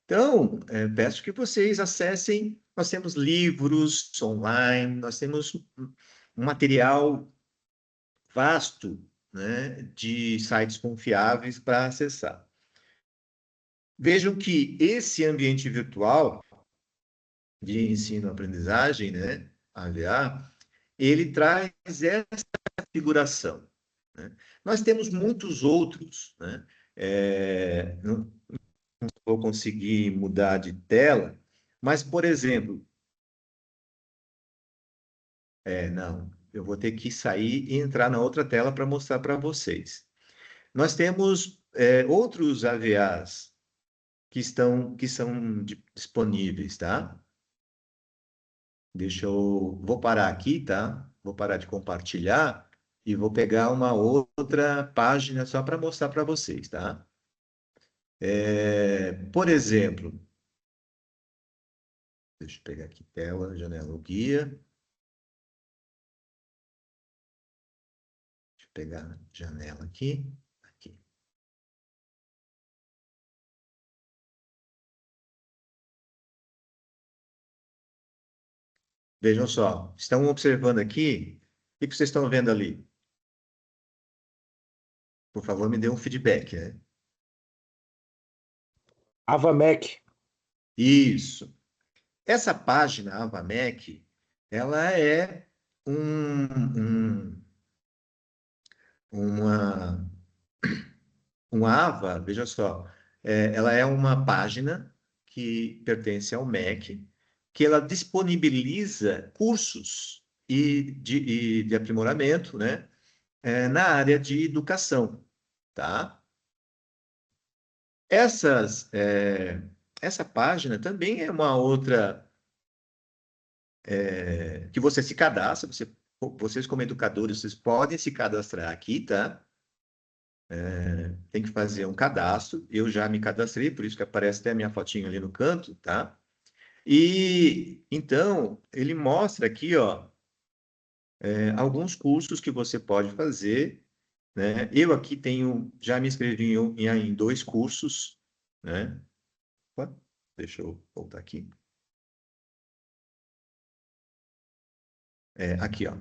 Então, peço que vocês acessem. Nós temos livros online, nós temos um material vasto, né, de sites confiáveis para acessar. Vejam que esse ambiente virtual de ensino-aprendizagem, né, AVA, ele traz essa configuração, né? Nós temos muitos outros, né? Não vou conseguir mudar de tela, mas, por exemplo, não, eu vou ter que sair e entrar na outra tela para mostrar para vocês. Nós temos outros AVAs que são disponíveis, tá? Vou parar aqui, tá? Vou parar de compartilhar e vou pegar uma outra página só para mostrar para vocês, tá? Por exemplo, deixa eu pegar aqui tela, janela, o guia. Deixa eu pegar a janela aqui. Aqui. Vejam só, estão observando aqui? O que vocês estão vendo ali? Por favor, me dê um feedback, né? AvaMac. Isso. Essa página AvaMac, ela é uma Ava, veja só, ela é uma página que pertence ao MEC, que ela disponibiliza cursos de aprimoramento, né, na área de educação, tá? Essa página também é uma outra que você se cadastra, vocês como educadores, vocês podem se cadastrar aqui, tá? Tem que fazer um cadastro. Eu já me cadastrei, por isso que aparece até a minha fotinho ali no canto, tá? E então ele mostra aqui, ó, alguns cursos que você pode fazer, né? Eu aqui já me inscrevi em 2 cursos, né? Opa, deixa eu voltar aqui. Aqui, ó.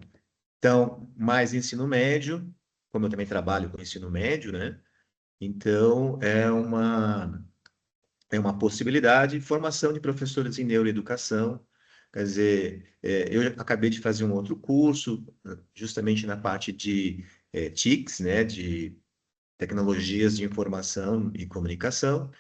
Então, mais ensino médio, como eu também trabalho com ensino médio, né? Então, é uma possibilidade, formação de professores em neuroeducação. Quer dizer, eu acabei de fazer um outro curso, justamente na parte de TICs, né, de tecnologias de informação e comunicação,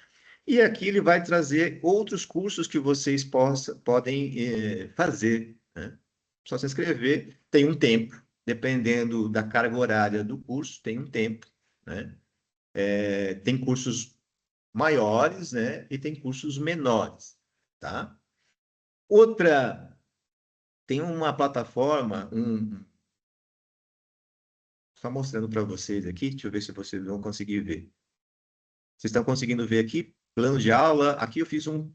e aqui ele vai trazer outros cursos que vocês podem fazer, né? Só se inscrever, tem um tempo, dependendo da carga horária do curso, tem um tempo, né? Tem cursos maiores, né? E tem cursos menores, tá? Tem uma plataforma, só mostrando para vocês aqui, deixa eu ver se vocês vão conseguir ver. Vocês estão conseguindo ver aqui? Plano de aula, aqui eu fiz um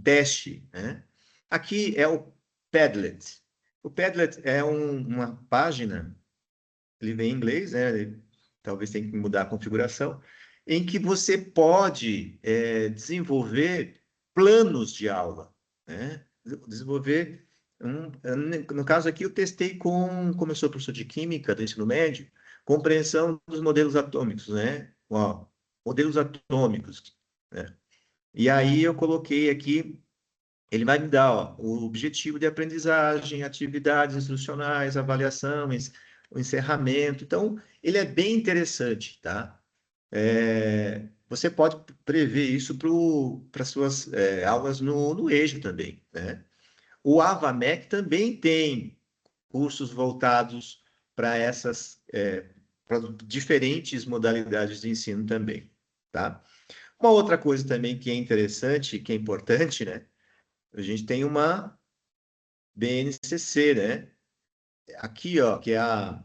teste, né? Aqui é o Padlet. O Padlet é uma página, ele vem em inglês, né? Talvez tenha que mudar a configuração, em que você pode desenvolver planos de aula, né? Desenvolver no caso aqui eu testei como eu sou professor de química do ensino médio, compreensão dos modelos atômicos, né? Ó, modelos atômicos, né? E aí eu coloquei aqui, ele vai me dar, ó, o objetivo de aprendizagem, atividades instrucionais, avaliações, o encerramento. Então, ele é bem interessante, tá? Você pode prever isso para suas aulas no EJA também, né? O AvaMac também tem cursos voltados para para diferentes modalidades de ensino também, tá? Uma outra coisa também que é interessante, que é importante, né? A gente tem uma BNCC, né? Aqui, ó, que é a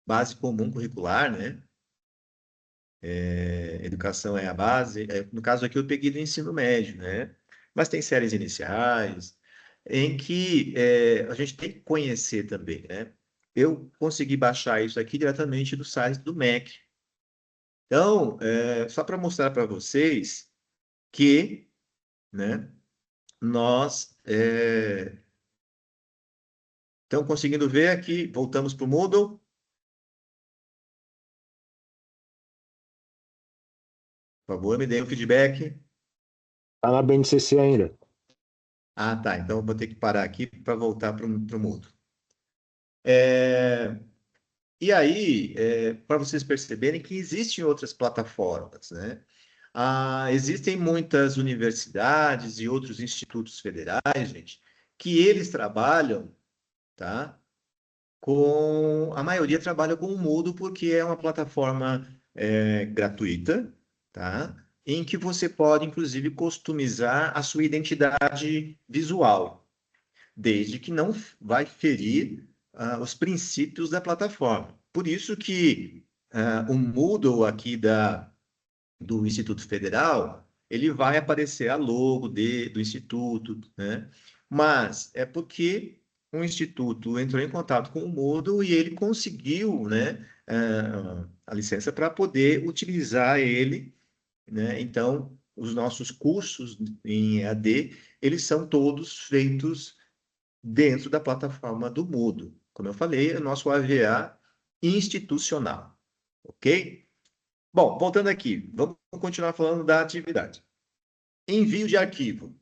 Base Comum Curricular, né? Educação é a base. No caso aqui, eu peguei do ensino médio, né? Mas tem séries iniciais, em que a gente tem que conhecer também, né? Eu consegui baixar isso aqui diretamente do site do MEC. Então, só para mostrar para vocês que, né, nós estamos conseguindo ver aqui, voltamos para o Moodle. Por favor, me dê um feedback. Tá na BNCC ainda. Ah, tá. Então eu vou ter que parar aqui para voltar para o Moodle. E aí, para vocês perceberem que existem outras plataformas, né? Existem muitas universidades e outros institutos federais, gente, que eles trabalham, tá? A maioria trabalha com o Moodle porque é uma plataforma gratuita, tá? Em que você pode, inclusive, customizar a sua identidade visual, desde que não vai ferir os princípios da plataforma. Por isso que o Moodle aqui do Instituto Federal, ele vai aparecer a logo do Instituto, né? Mas é porque o Instituto entrou em contato com o Moodle e ele conseguiu, né, a licença para poder utilizar ele, né? Então, os nossos cursos em EAD, eles são todos feitos dentro da plataforma do Moodle. Como eu falei, é o nosso AVA institucional, ok? Bom, voltando aqui, vamos continuar falando da atividade. Envio de arquivo.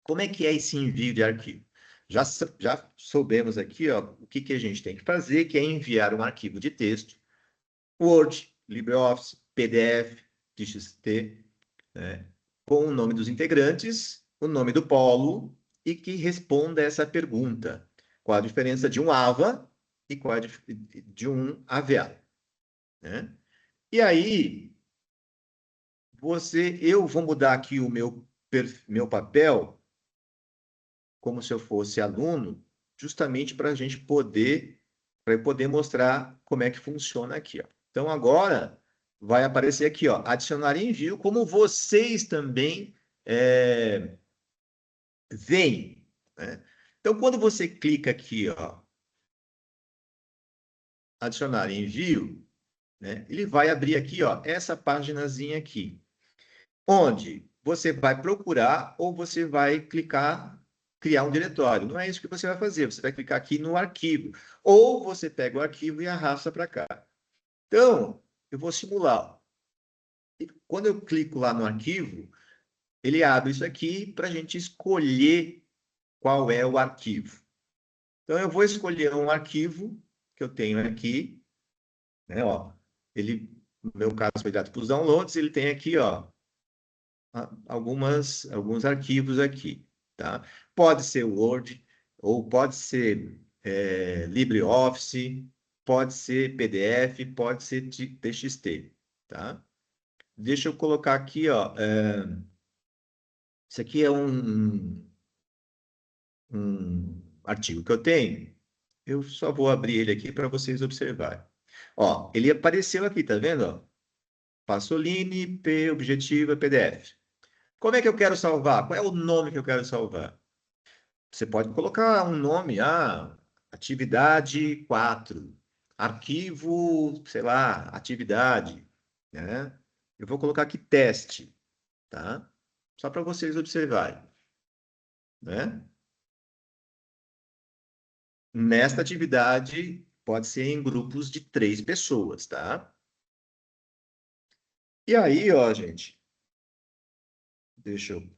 Como é que é esse envio de arquivo? Já soubemos aqui, ó, o que a gente tem que fazer, que é enviar um arquivo de texto, Word, LibreOffice, PDF, TXT, né, com o nome dos integrantes, o nome do polo e que responda essa pergunta. Qual a diferença de um AVA e qual a de um AVA, né? E aí, eu vou mudar aqui o meu papel como se eu fosse aluno, justamente para eu poder mostrar como é que funciona aqui, ó. Então, agora vai aparecer aqui, ó, adicionar envio, como vocês também veem, né? Então, quando você clica aqui, ó, adicionar envio, né, ele vai abrir aqui, ó, essa paginazinha aqui, onde você vai procurar ou você vai clicar, criar um diretório. Não é isso que você vai fazer, você vai clicar aqui no arquivo. Ou você pega o arquivo e arrasta para cá. Então, eu vou simular. E quando eu clico lá no arquivo, ele abre isso aqui para a gente escolher qual é o arquivo. Então, eu vou escolher um arquivo que eu tenho aqui, né, ó. No meu caso, foi dado para os downloads, ele tem aqui, ó, alguns arquivos aqui, tá? Pode ser Word, ou pode ser LibreOffice, pode ser PDF, pode ser TXT, tá? Deixa eu colocar aqui, ó, isso aqui é um artigo que eu tenho, eu só vou abrir ele aqui para vocês observarem. Ó, ele apareceu aqui, tá vendo? Ó? Pasolini, P, Objetiva, PDF. Como é que eu quero salvar? Qual é o nome que eu quero salvar? Você pode colocar um nome, atividade 4, arquivo, sei lá, atividade, né? Eu vou colocar aqui teste, tá? Só para vocês observarem, né? Nesta atividade, pode ser em grupos de 3 pessoas, tá? E aí, ó, gente, deixa eu...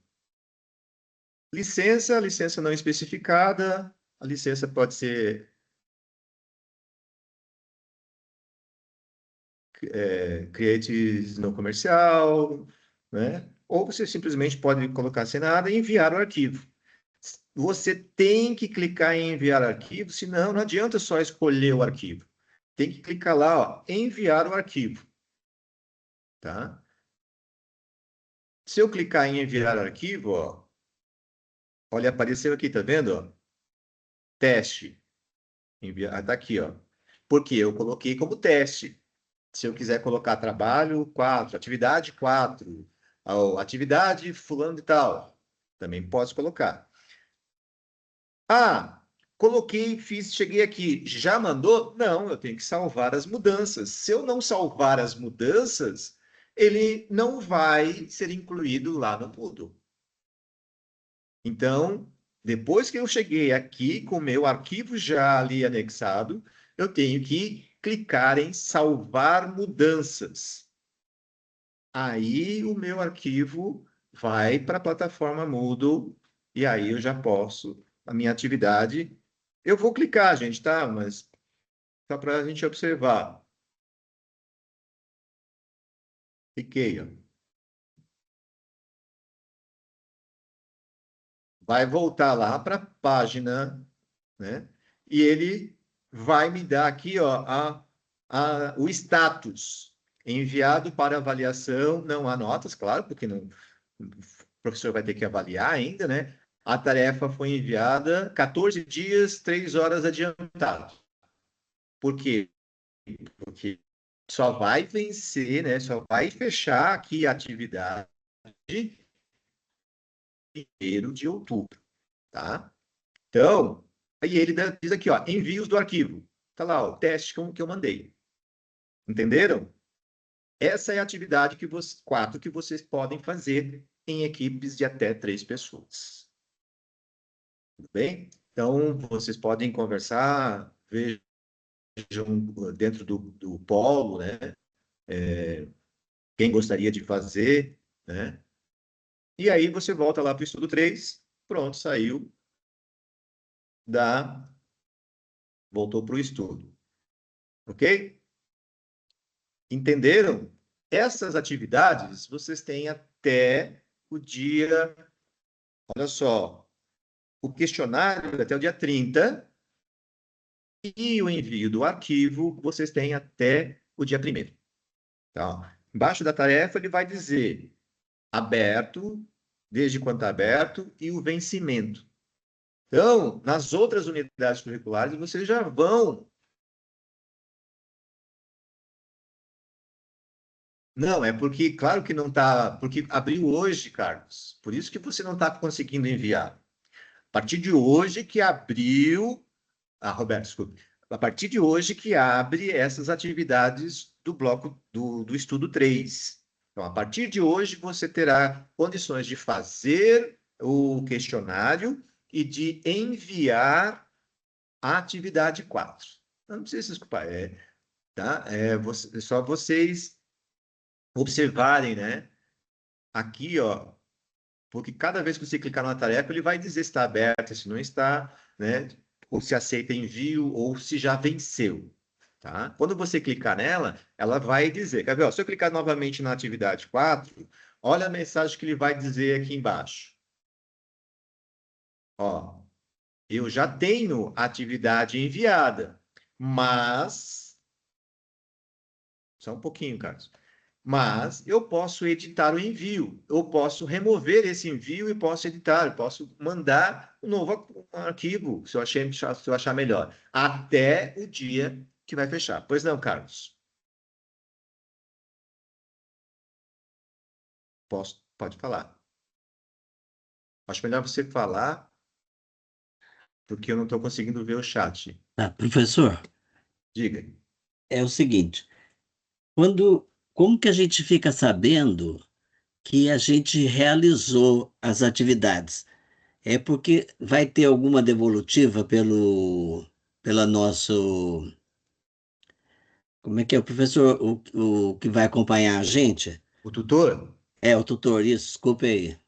licença não especificada, a licença pode ser Creative não comercial, né? Ou você simplesmente pode colocar sem nada e enviar o arquivo. Você tem que clicar em enviar arquivo, senão não adianta só escolher o arquivo. Tem que clicar lá, ó, enviar o arquivo, tá? Se eu clicar em enviar arquivo, ó, olha, apareceu aqui, tá vendo? Ó? Teste. Enviar, tá aqui, ó. Porque eu coloquei como teste. Se eu quiser colocar trabalho 4, atividade 4, atividade fulano de tal, também posso colocar. Coloquei, cheguei aqui. Já mandou? Não, eu tenho que salvar as mudanças. Se eu não salvar as mudanças, ele não vai ser incluído lá no Moodle. Então, depois que eu cheguei aqui com o meu arquivo já ali anexado, eu tenho que clicar em salvar mudanças. Aí o meu arquivo vai para a plataforma Moodle e aí eu já posso, a minha atividade. Eu vou clicar, gente, tá? Mas só para a gente observar. Cliquei, ó. Vai voltar lá para a página, né? E ele vai me dar aqui, ó, o status. Enviado para avaliação, não há notas, claro, porque não, o professor vai ter que avaliar ainda, né? A tarefa foi enviada 14 dias, 3 horas adiantado. Por quê? Porque só vai vencer, né? Só vai fechar aqui a atividade em 1º de outubro, tá? Então, aí ele diz aqui, ó, envios do arquivo. Tá lá, ó, o teste que eu mandei. Entenderam? Essa é a atividade que 4 que vocês podem fazer em equipes de até 3 pessoas. Tudo bem? Então, vocês podem conversar, vejam dentro do polo, né? Quem gostaria de fazer, né? E aí você volta lá para o estudo 3, pronto, saiu voltou para o estudo. Ok? Entenderam? Essas atividades vocês têm até o dia, olha só, o questionário até o dia 30 e o envio do arquivo vocês têm até o dia 1º. Tá? Embaixo da tarefa ele vai dizer aberto, desde quando está aberto, e o vencimento. Então, nas outras unidades curriculares, vocês já vão. Não, é porque, claro que não está, porque abriu hoje, Carlos. Por isso que você não está conseguindo enviar. A partir de hoje que abriu. Roberto, desculpe. A partir de hoje que abre essas atividades do bloco do estudo 3. Então, a partir de hoje, você terá condições de fazer o questionário e de enviar a atividade 4. Não precisa se desculpar, tá? Só vocês observarem, né? Aqui, ó, porque cada vez que você clicar na tarefa, ele vai dizer se está aberta, se não está, né? Ou se aceita envio, ou se já venceu, tá? Quando você clicar nela, ela vai dizer, quer ver? Ó, se eu clicar novamente na atividade 4, olha a mensagem que ele vai dizer aqui embaixo. Ó, eu já tenho atividade enviada, mas... Só um pouquinho, Carlos. Mas eu posso editar o envio, eu posso remover esse envio e posso editar, eu posso mandar um novo arquivo, se eu achar melhor, até o dia que vai fechar. Pois não, Carlos? Pode falar. Acho melhor você falar, porque eu não estou conseguindo ver o chat. Professor, Diga. é o seguinte, como que a gente fica sabendo que a gente realizou as atividades? É porque vai ter alguma devolutiva pela nosso... Como é que é o professor, o que vai acompanhar a gente? O tutor? É, o tutor, isso, desculpe aí.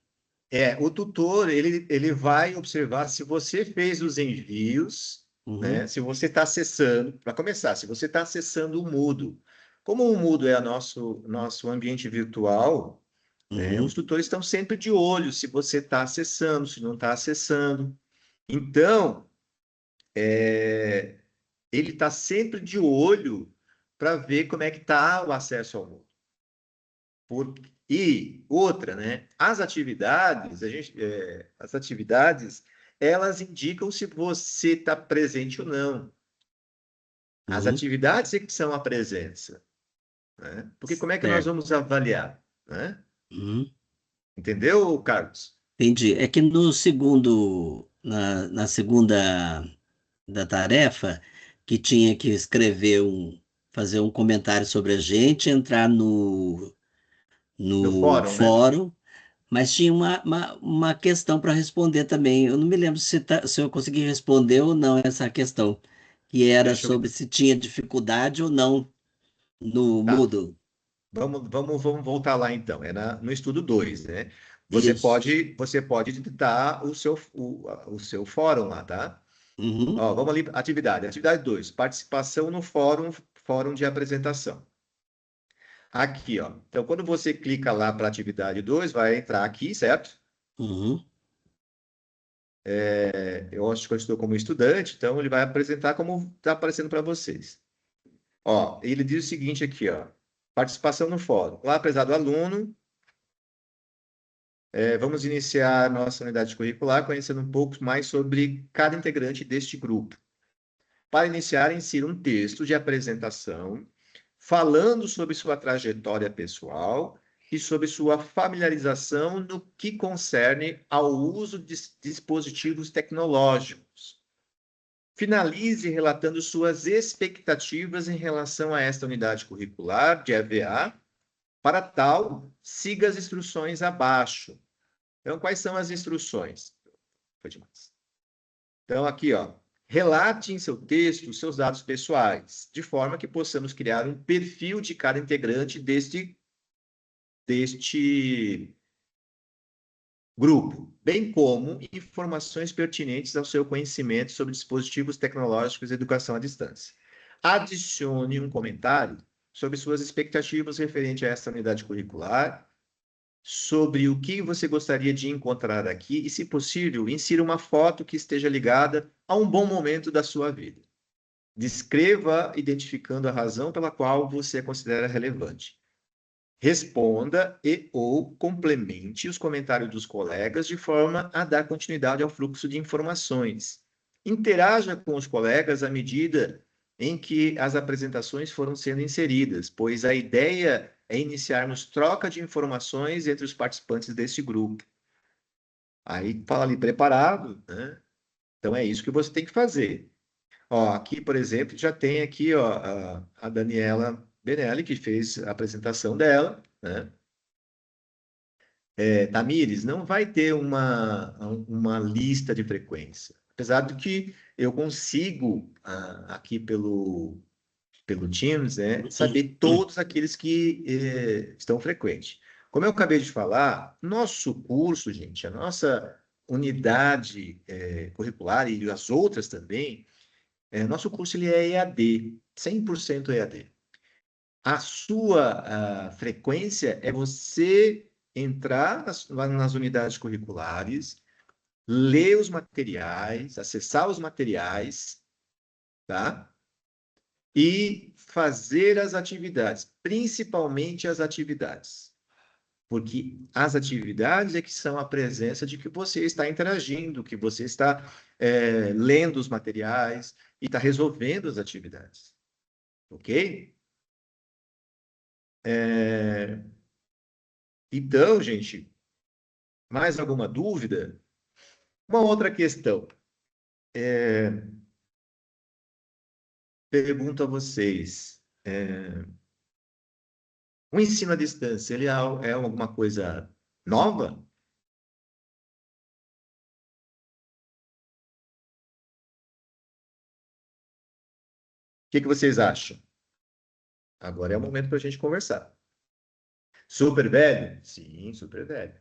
O tutor, ele vai observar se você fez os envios, né? Se você está acessando, para começar, se você está acessando o Moodle. Como o Moodle é nosso ambiente virtual, né, os tutores estão sempre de olho se você está acessando, se não está acessando. Então, ele está sempre de olho para ver como é que está o acesso ao Moodle. E outra, né? As atividades, elas indicam se você está presente ou não. As atividades é que são a presença, né? Porque como é que nós vamos avaliar, né? Entendeu, Carlos? Entendi. É que na segunda da tarefa, que tinha que fazer um comentário sobre a gente, entrar no fórum, fórum, mas tinha uma questão para responder também. Eu não me lembro se eu consegui responder ou não essa questão, que era sobre se tinha dificuldade ou não no Moodle. Vamos voltar lá então. No estudo 2, né? Você pode editar o seu fórum lá, tá? Ó, vamos ali, atividade. Atividade 2, participação no fórum de apresentação. Aqui, ó. Então, quando você clica lá para atividade 2, vai entrar aqui, certo? Eu acho que eu estou como estudante, então ele vai apresentar como está aparecendo para vocês. Ó, ele diz o seguinte aqui, ó. Participação no fórum. Olá, prezado aluno. Vamos iniciar nossa unidade curricular conhecendo um pouco mais sobre cada integrante deste grupo. Para iniciar, insira um texto de apresentação falando sobre sua trajetória pessoal e sobre sua familiarização no que concerne ao uso de dispositivos tecnológicos. Finalize relatando suas expectativas em relação a esta unidade curricular de EVA. Para tal, siga as instruções abaixo. Então, quais são as instruções? Foi demais. Então, aqui, ó. Relate em seu texto os seus dados pessoais, de forma que possamos criar um perfil de cada integrante deste grupo, bem como informações pertinentes ao seu conhecimento sobre dispositivos tecnológicos e educação à distância. Adicione um comentário sobre suas expectativas referente a esta unidade curricular, sobre o que você gostaria de encontrar aqui e, se possível, insira uma foto que esteja ligada a um bom momento da sua vida. Descreva identificando a razão pela qual você a considera relevante. Responda ou complemente os comentários dos colegas de forma a dar continuidade ao fluxo de informações. Interaja com os colegas à medida em que as apresentações foram sendo inseridas, pois a ideia é iniciarmos troca de informações entre os participantes deste grupo. Aí fala ali preparado, né? Então é isso que você tem que fazer. Ó, aqui, por exemplo, já tem aqui, ó, a Daniela Benelli, que fez a apresentação dela, né? Tamires, não vai ter uma lista de frequência. Apesar de que eu consigo, aqui pelo Teams, né, saber todos aqueles que estão frequentes. Como eu acabei de falar, nosso curso, gente, a nossa unidade curricular e as outras também, nosso curso ele é EAD, 100% EAD. A sua frequência é você entrar nas unidades curriculares, ler os materiais, acessar os materiais, tá? E fazer as atividades, principalmente as atividades. Porque as atividades é que são a presença de que você está interagindo, que você está lendo os materiais e está resolvendo as atividades. Ok? Então, gente, mais alguma dúvida? Uma outra questão. Pergunto a vocês. O ensino à distância, ele é alguma coisa nova? O que vocês acham? Agora é o momento para a gente conversar. Super velho? Sim, super velho.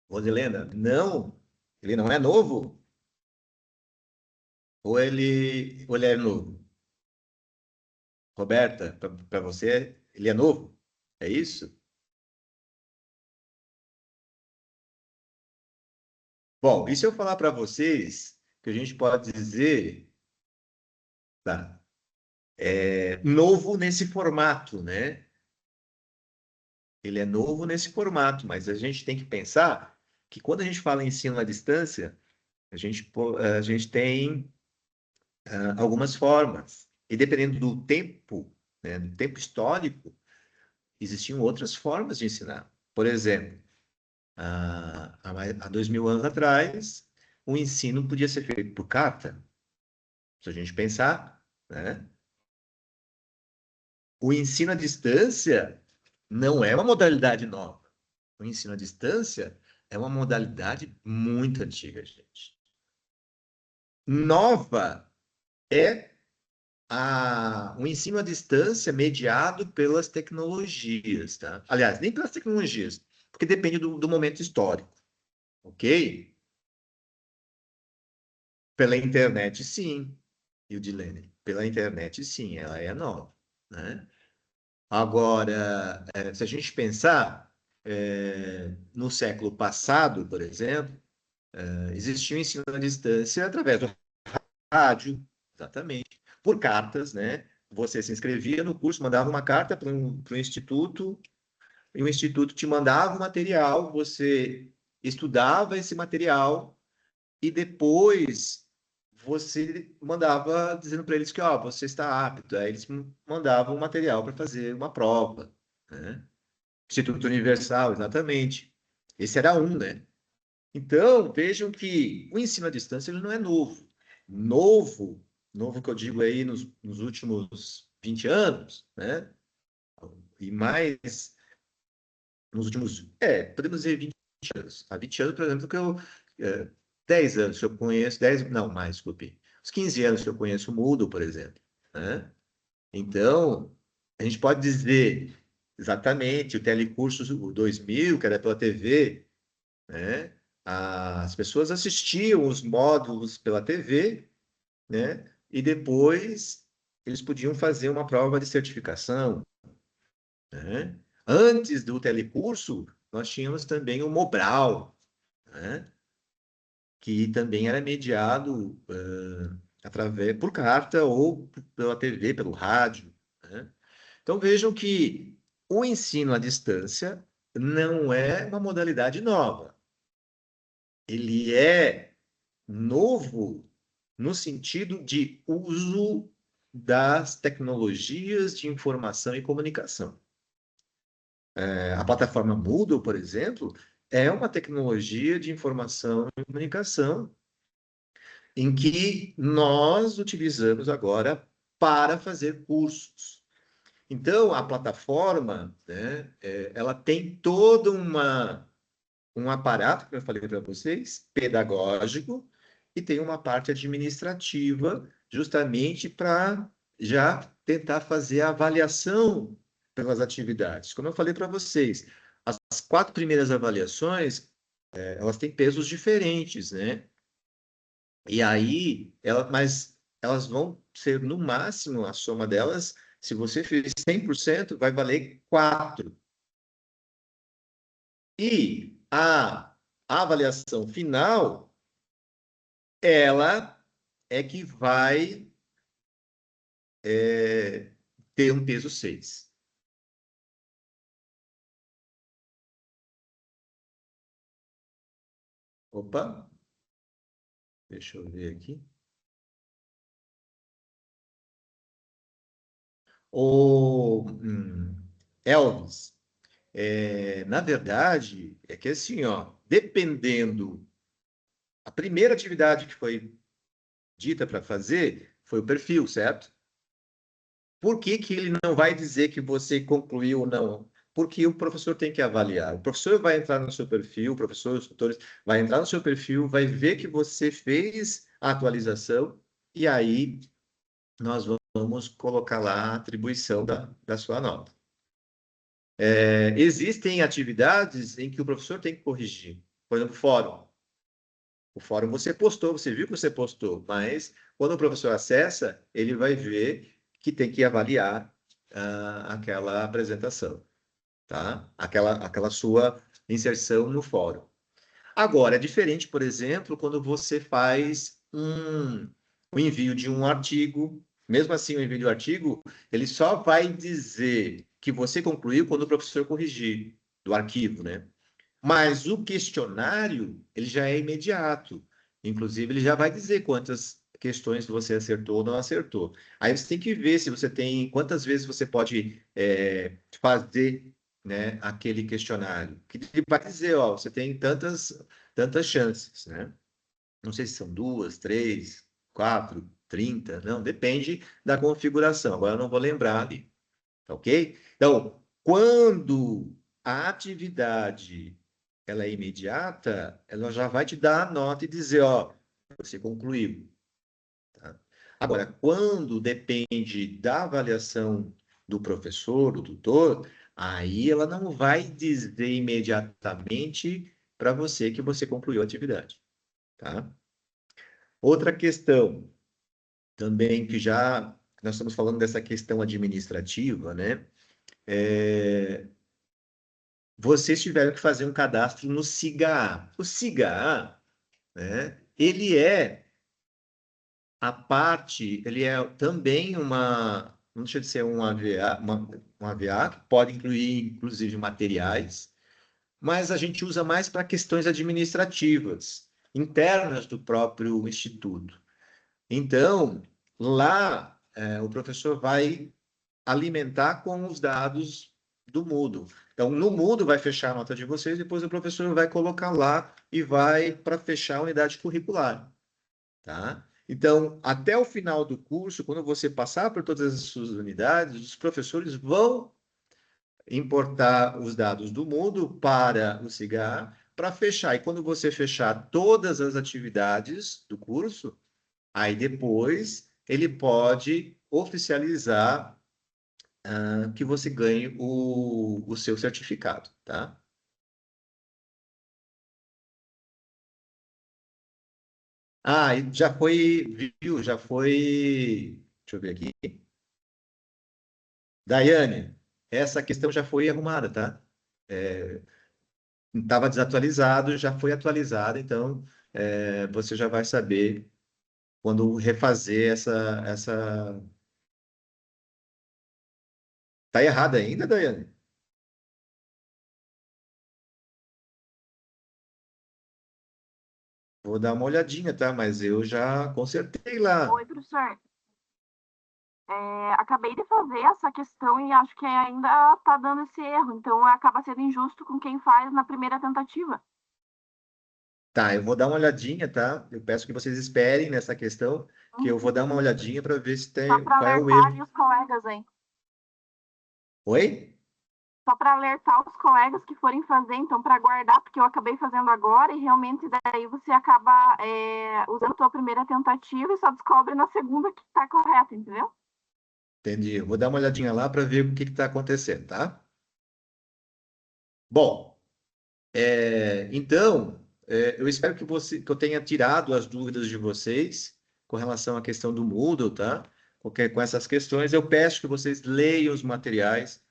Roselena, não. Ele não é novo? Ou ele é novo? Roberta, para você, ele é novo? É isso? Bom, e se eu falar para vocês que a gente pode dizer, tá, novo nesse formato, né? Ele é novo nesse formato, mas a gente tem que pensar que quando a gente fala em ensino à distância, a gente tem algumas formas. E dependendo do tempo, né, do tempo histórico, existiam outras formas de ensinar. Por exemplo, há 2000 anos atrás, o ensino podia ser feito por carta. Se a gente pensar, né? O ensino à distância não é uma modalidade nova. O ensino à distância é uma modalidade muito antiga, gente. Nova é o ensino à distância mediado pelas tecnologias, tá? Aliás, nem pelas tecnologias, porque depende do momento histórico, ok? Pela internet, sim, Eudilene. Pela internet, sim, ela é nova, né? Agora, se a gente pensar no século passado, por exemplo, existia o ensino à distância através do rádio, exatamente, por cartas, né? você se inscrevia no curso, mandava uma carta para o instituto, e o instituto te mandava o material, você estudava esse material, e depois você mandava dizendo para eles que, ó, você está apto. Aí eles mandavam o material para fazer uma prova, né? Instituto Universal, exatamente. Esse era um, né? Então, vejam que o ensino à distância ele não é novo. Novo que eu digo aí nos últimos 20 anos, né? E mais nos últimos, podemos dizer 20 anos. Há 20 anos, por exemplo, que eu, 10 anos que eu conheço, 10, não, mais, desculpe, uns 15 anos que eu conheço o Moodle, por exemplo, né? Então, a gente pode dizer exatamente o Telecursos o 2000, que era pela TV, né? As pessoas assistiam os módulos pela TV, né? E depois eles podiam fazer uma prova de certificação, né? Antes do telecurso, nós tínhamos também o Mobral, né? Que também era mediado através por carta ou pela TV, pelo rádio, né? Então vejam que o ensino à distância não é uma modalidade nova. Ele é novo no sentido de uso das tecnologias de informação e comunicação. A plataforma Moodle, por exemplo, é uma tecnologia de informação e comunicação em que nós utilizamos agora para fazer cursos. Então, a plataforma, né, ela tem todo um aparato, que eu falei para vocês, pedagógico, e tem uma parte administrativa, justamente para já tentar fazer a avaliação pelas atividades. Como eu falei para vocês, as 4 primeiras avaliações, elas têm pesos diferentes, né? E aí, mas elas vão ser, no máximo, a soma delas, se você fez 100%, vai valer 4. E a avaliação final, ela é que vai ter um peso 6. Opa, deixa eu ver aqui. Elvis, na verdade, é que assim, ó, dependendo, a primeira atividade que foi dita para fazer foi o perfil, certo? Por que que ele não vai dizer que você concluiu ou não? Porque o professor tem que avaliar. O professor vai entrar no seu perfil, o professor, os tutores, vai entrar no seu perfil, vai ver que você fez a atualização e aí nós vamos colocar lá a atribuição da sua nota. Existem atividades em que o professor tem que corrigir. Por exemplo, fórum. O fórum você postou, você viu que você postou, mas quando o professor acessa, ele vai ver que tem que avaliar aquela apresentação, tá? Aquela sua inserção no fórum. Agora, é diferente, por exemplo, quando você faz o envio de um artigo. Mesmo assim, o envio de um artigo, ele só vai dizer que você concluiu quando o professor corrigir do arquivo, né? Mas o questionário, ele já é imediato. Inclusive, ele já vai dizer quantas questões você acertou ou não acertou. Aí você tem que ver se você tem, quantas vezes você pode fazer, né, aquele questionário. Que ele vai dizer, ó, você tem tantas chances, né? Não sei se são 2, 3, 4, 30, não, depende da configuração. Agora eu não vou lembrar ali, ok? Então, quando a atividade ela é imediata, ela já vai te dar a nota e dizer, ó, você concluiu. Tá? Agora, quando depende da avaliação do professor, do tutor, aí ela não vai dizer imediatamente para você que você concluiu a atividade. Tá? Outra questão, também que já nós estamos falando dessa questão administrativa, né? Vocês tiveram que fazer um cadastro no SIGA. O SIGA, né? Ele é também não deixa de ser um AVA, um AVA que pode incluir, inclusive, materiais, mas a gente usa mais para questões administrativas, internas do próprio instituto. Então, lá, o professor vai alimentar com os dados do Moodle. Então, no Moodle vai fechar a nota de vocês, depois o professor vai colocar lá e vai para fechar a unidade curricular, tá? Então, até o final do curso, quando você passar por todas as suas unidades, os professores vão importar os dados do Moodle para o Cigar, para fechar. E quando você fechar todas as atividades do curso, aí depois ele pode oficializar que você ganhe o seu certificado, tá? E já foi, viu? Já foi. Deixa eu ver aqui. Daiane, essa questão já foi arrumada, tá? Estava desatualizado, já foi atualizado, então você já vai saber quando refazer essa. Tá errada ainda, Daiane? Vou dar uma olhadinha, tá? Mas eu já consertei lá. Oi, professor. Acabei de fazer essa questão e acho que ainda está dando esse erro, então acaba sendo injusto com quem faz na primeira tentativa. Tá, eu vou dar uma olhadinha, tá? Eu peço que vocês esperem nessa questão, que eu vou dar uma olhadinha para ver se tem Só para qual é o alertar erro. os colegas, hein? Oi? Só para alertar os colegas que forem fazer, então, para guardar, porque eu acabei fazendo agora e realmente daí você acaba usando a tua primeira tentativa e só descobre na segunda que está correto, entendeu? Entendi. Eu vou dar uma olhadinha lá para ver o que está acontecendo, tá? Bom, então, eu espero que eu tenha tirado as dúvidas de vocês com relação à questão do Moodle, tá? Porque com essas questões, eu peço que vocês leiam os materiais.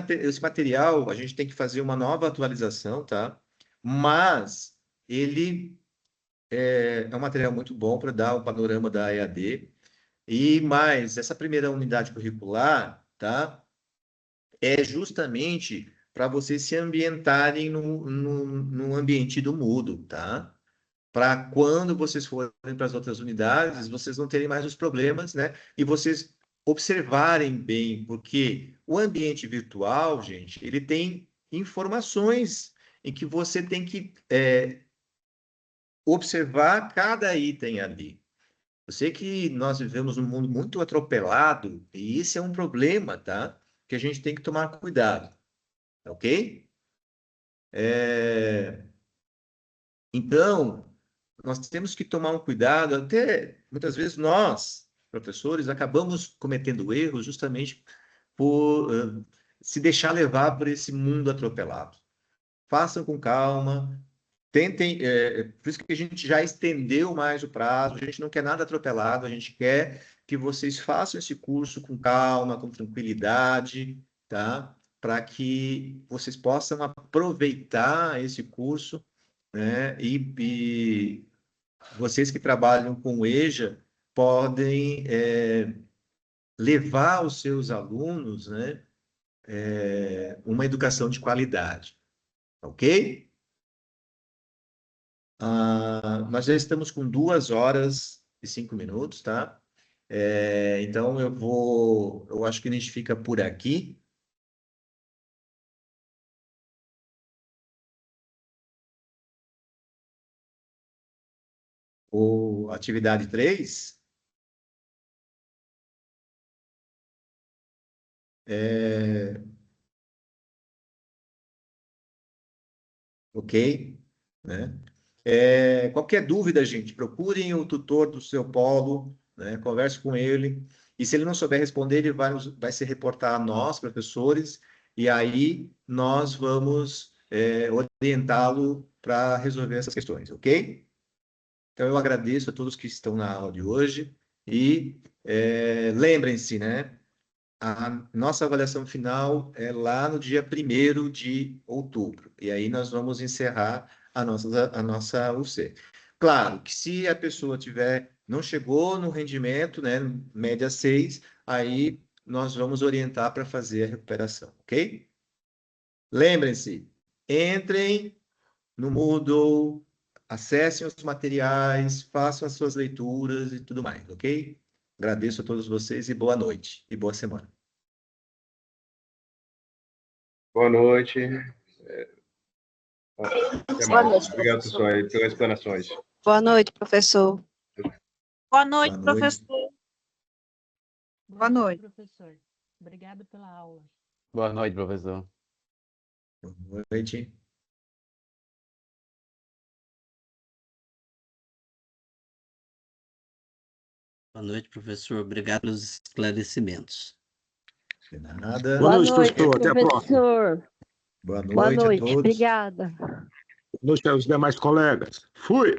Esse material, a gente tem que fazer uma nova atualização, tá? Mas ele é um material muito bom para dar o panorama da EAD. E mais, essa primeira unidade curricular, tá? É justamente para vocês se ambientarem no ambiente do Moodle, tá? Para quando vocês forem para as outras unidades, vocês não terem mais os problemas, né? E vocês observarem bem, porque o ambiente virtual, gente, ele tem informações em que você tem que observar cada item ali. Eu sei que nós vivemos num mundo muito atropelado e isso é um problema, tá? Que a gente tem que tomar cuidado, ok? Então, nós temos que tomar um cuidado, até muitas vezes nós, professores, acabamos cometendo erros justamente por se deixar levar por esse mundo atropelado. Façam com calma, tentem, por isso que a gente já estendeu mais o prazo, a gente não quer nada atropelado, a gente quer que vocês façam esse curso com calma, com tranquilidade, tá? Para que vocês possam aproveitar esse curso, né? E vocês que trabalham com o EJA podem levar os seus alunos, né? Uma educação de qualidade, ok? Nós já estamos com 2 horas e 5 minutos, tá? Então eu acho que a gente fica por aqui. Atividade 3. Ok, né? Qualquer dúvida, gente, procurem o tutor do seu polo, né? Converse com ele. E se ele não souber responder, ele vai se reportar a nós, professores, e aí nós vamos orientá-lo para resolver essas questões, ok? Então, eu agradeço a todos que estão na aula de hoje e lembrem-se, né? A nossa avaliação final é lá no dia 1º de outubro. E aí nós vamos encerrar a nossa UC. Claro que se a pessoa não chegou no rendimento, né, média 6, aí nós vamos orientar para fazer a recuperação, ok? Lembrem-se, entrem no Moodle, acessem os materiais, façam as suas leituras e tudo mais, ok? Agradeço a todos vocês e boa noite e boa semana. Boa noite. Boa noite, Obrigado, pessoal, aí, pelas explanações. Boa noite, professor. Boa noite, Boa noite. professor. Boa noite. Professor. Obrigado pela aula. Boa noite, professor. Boa noite. Boa noite, professor. Obrigado pelos esclarecimentos. De nada. Boa noite, professor. Até a próxima. Professor. Boa Boa noite a noite. todos. Obrigada. Boa noite aos demais colegas. Fui.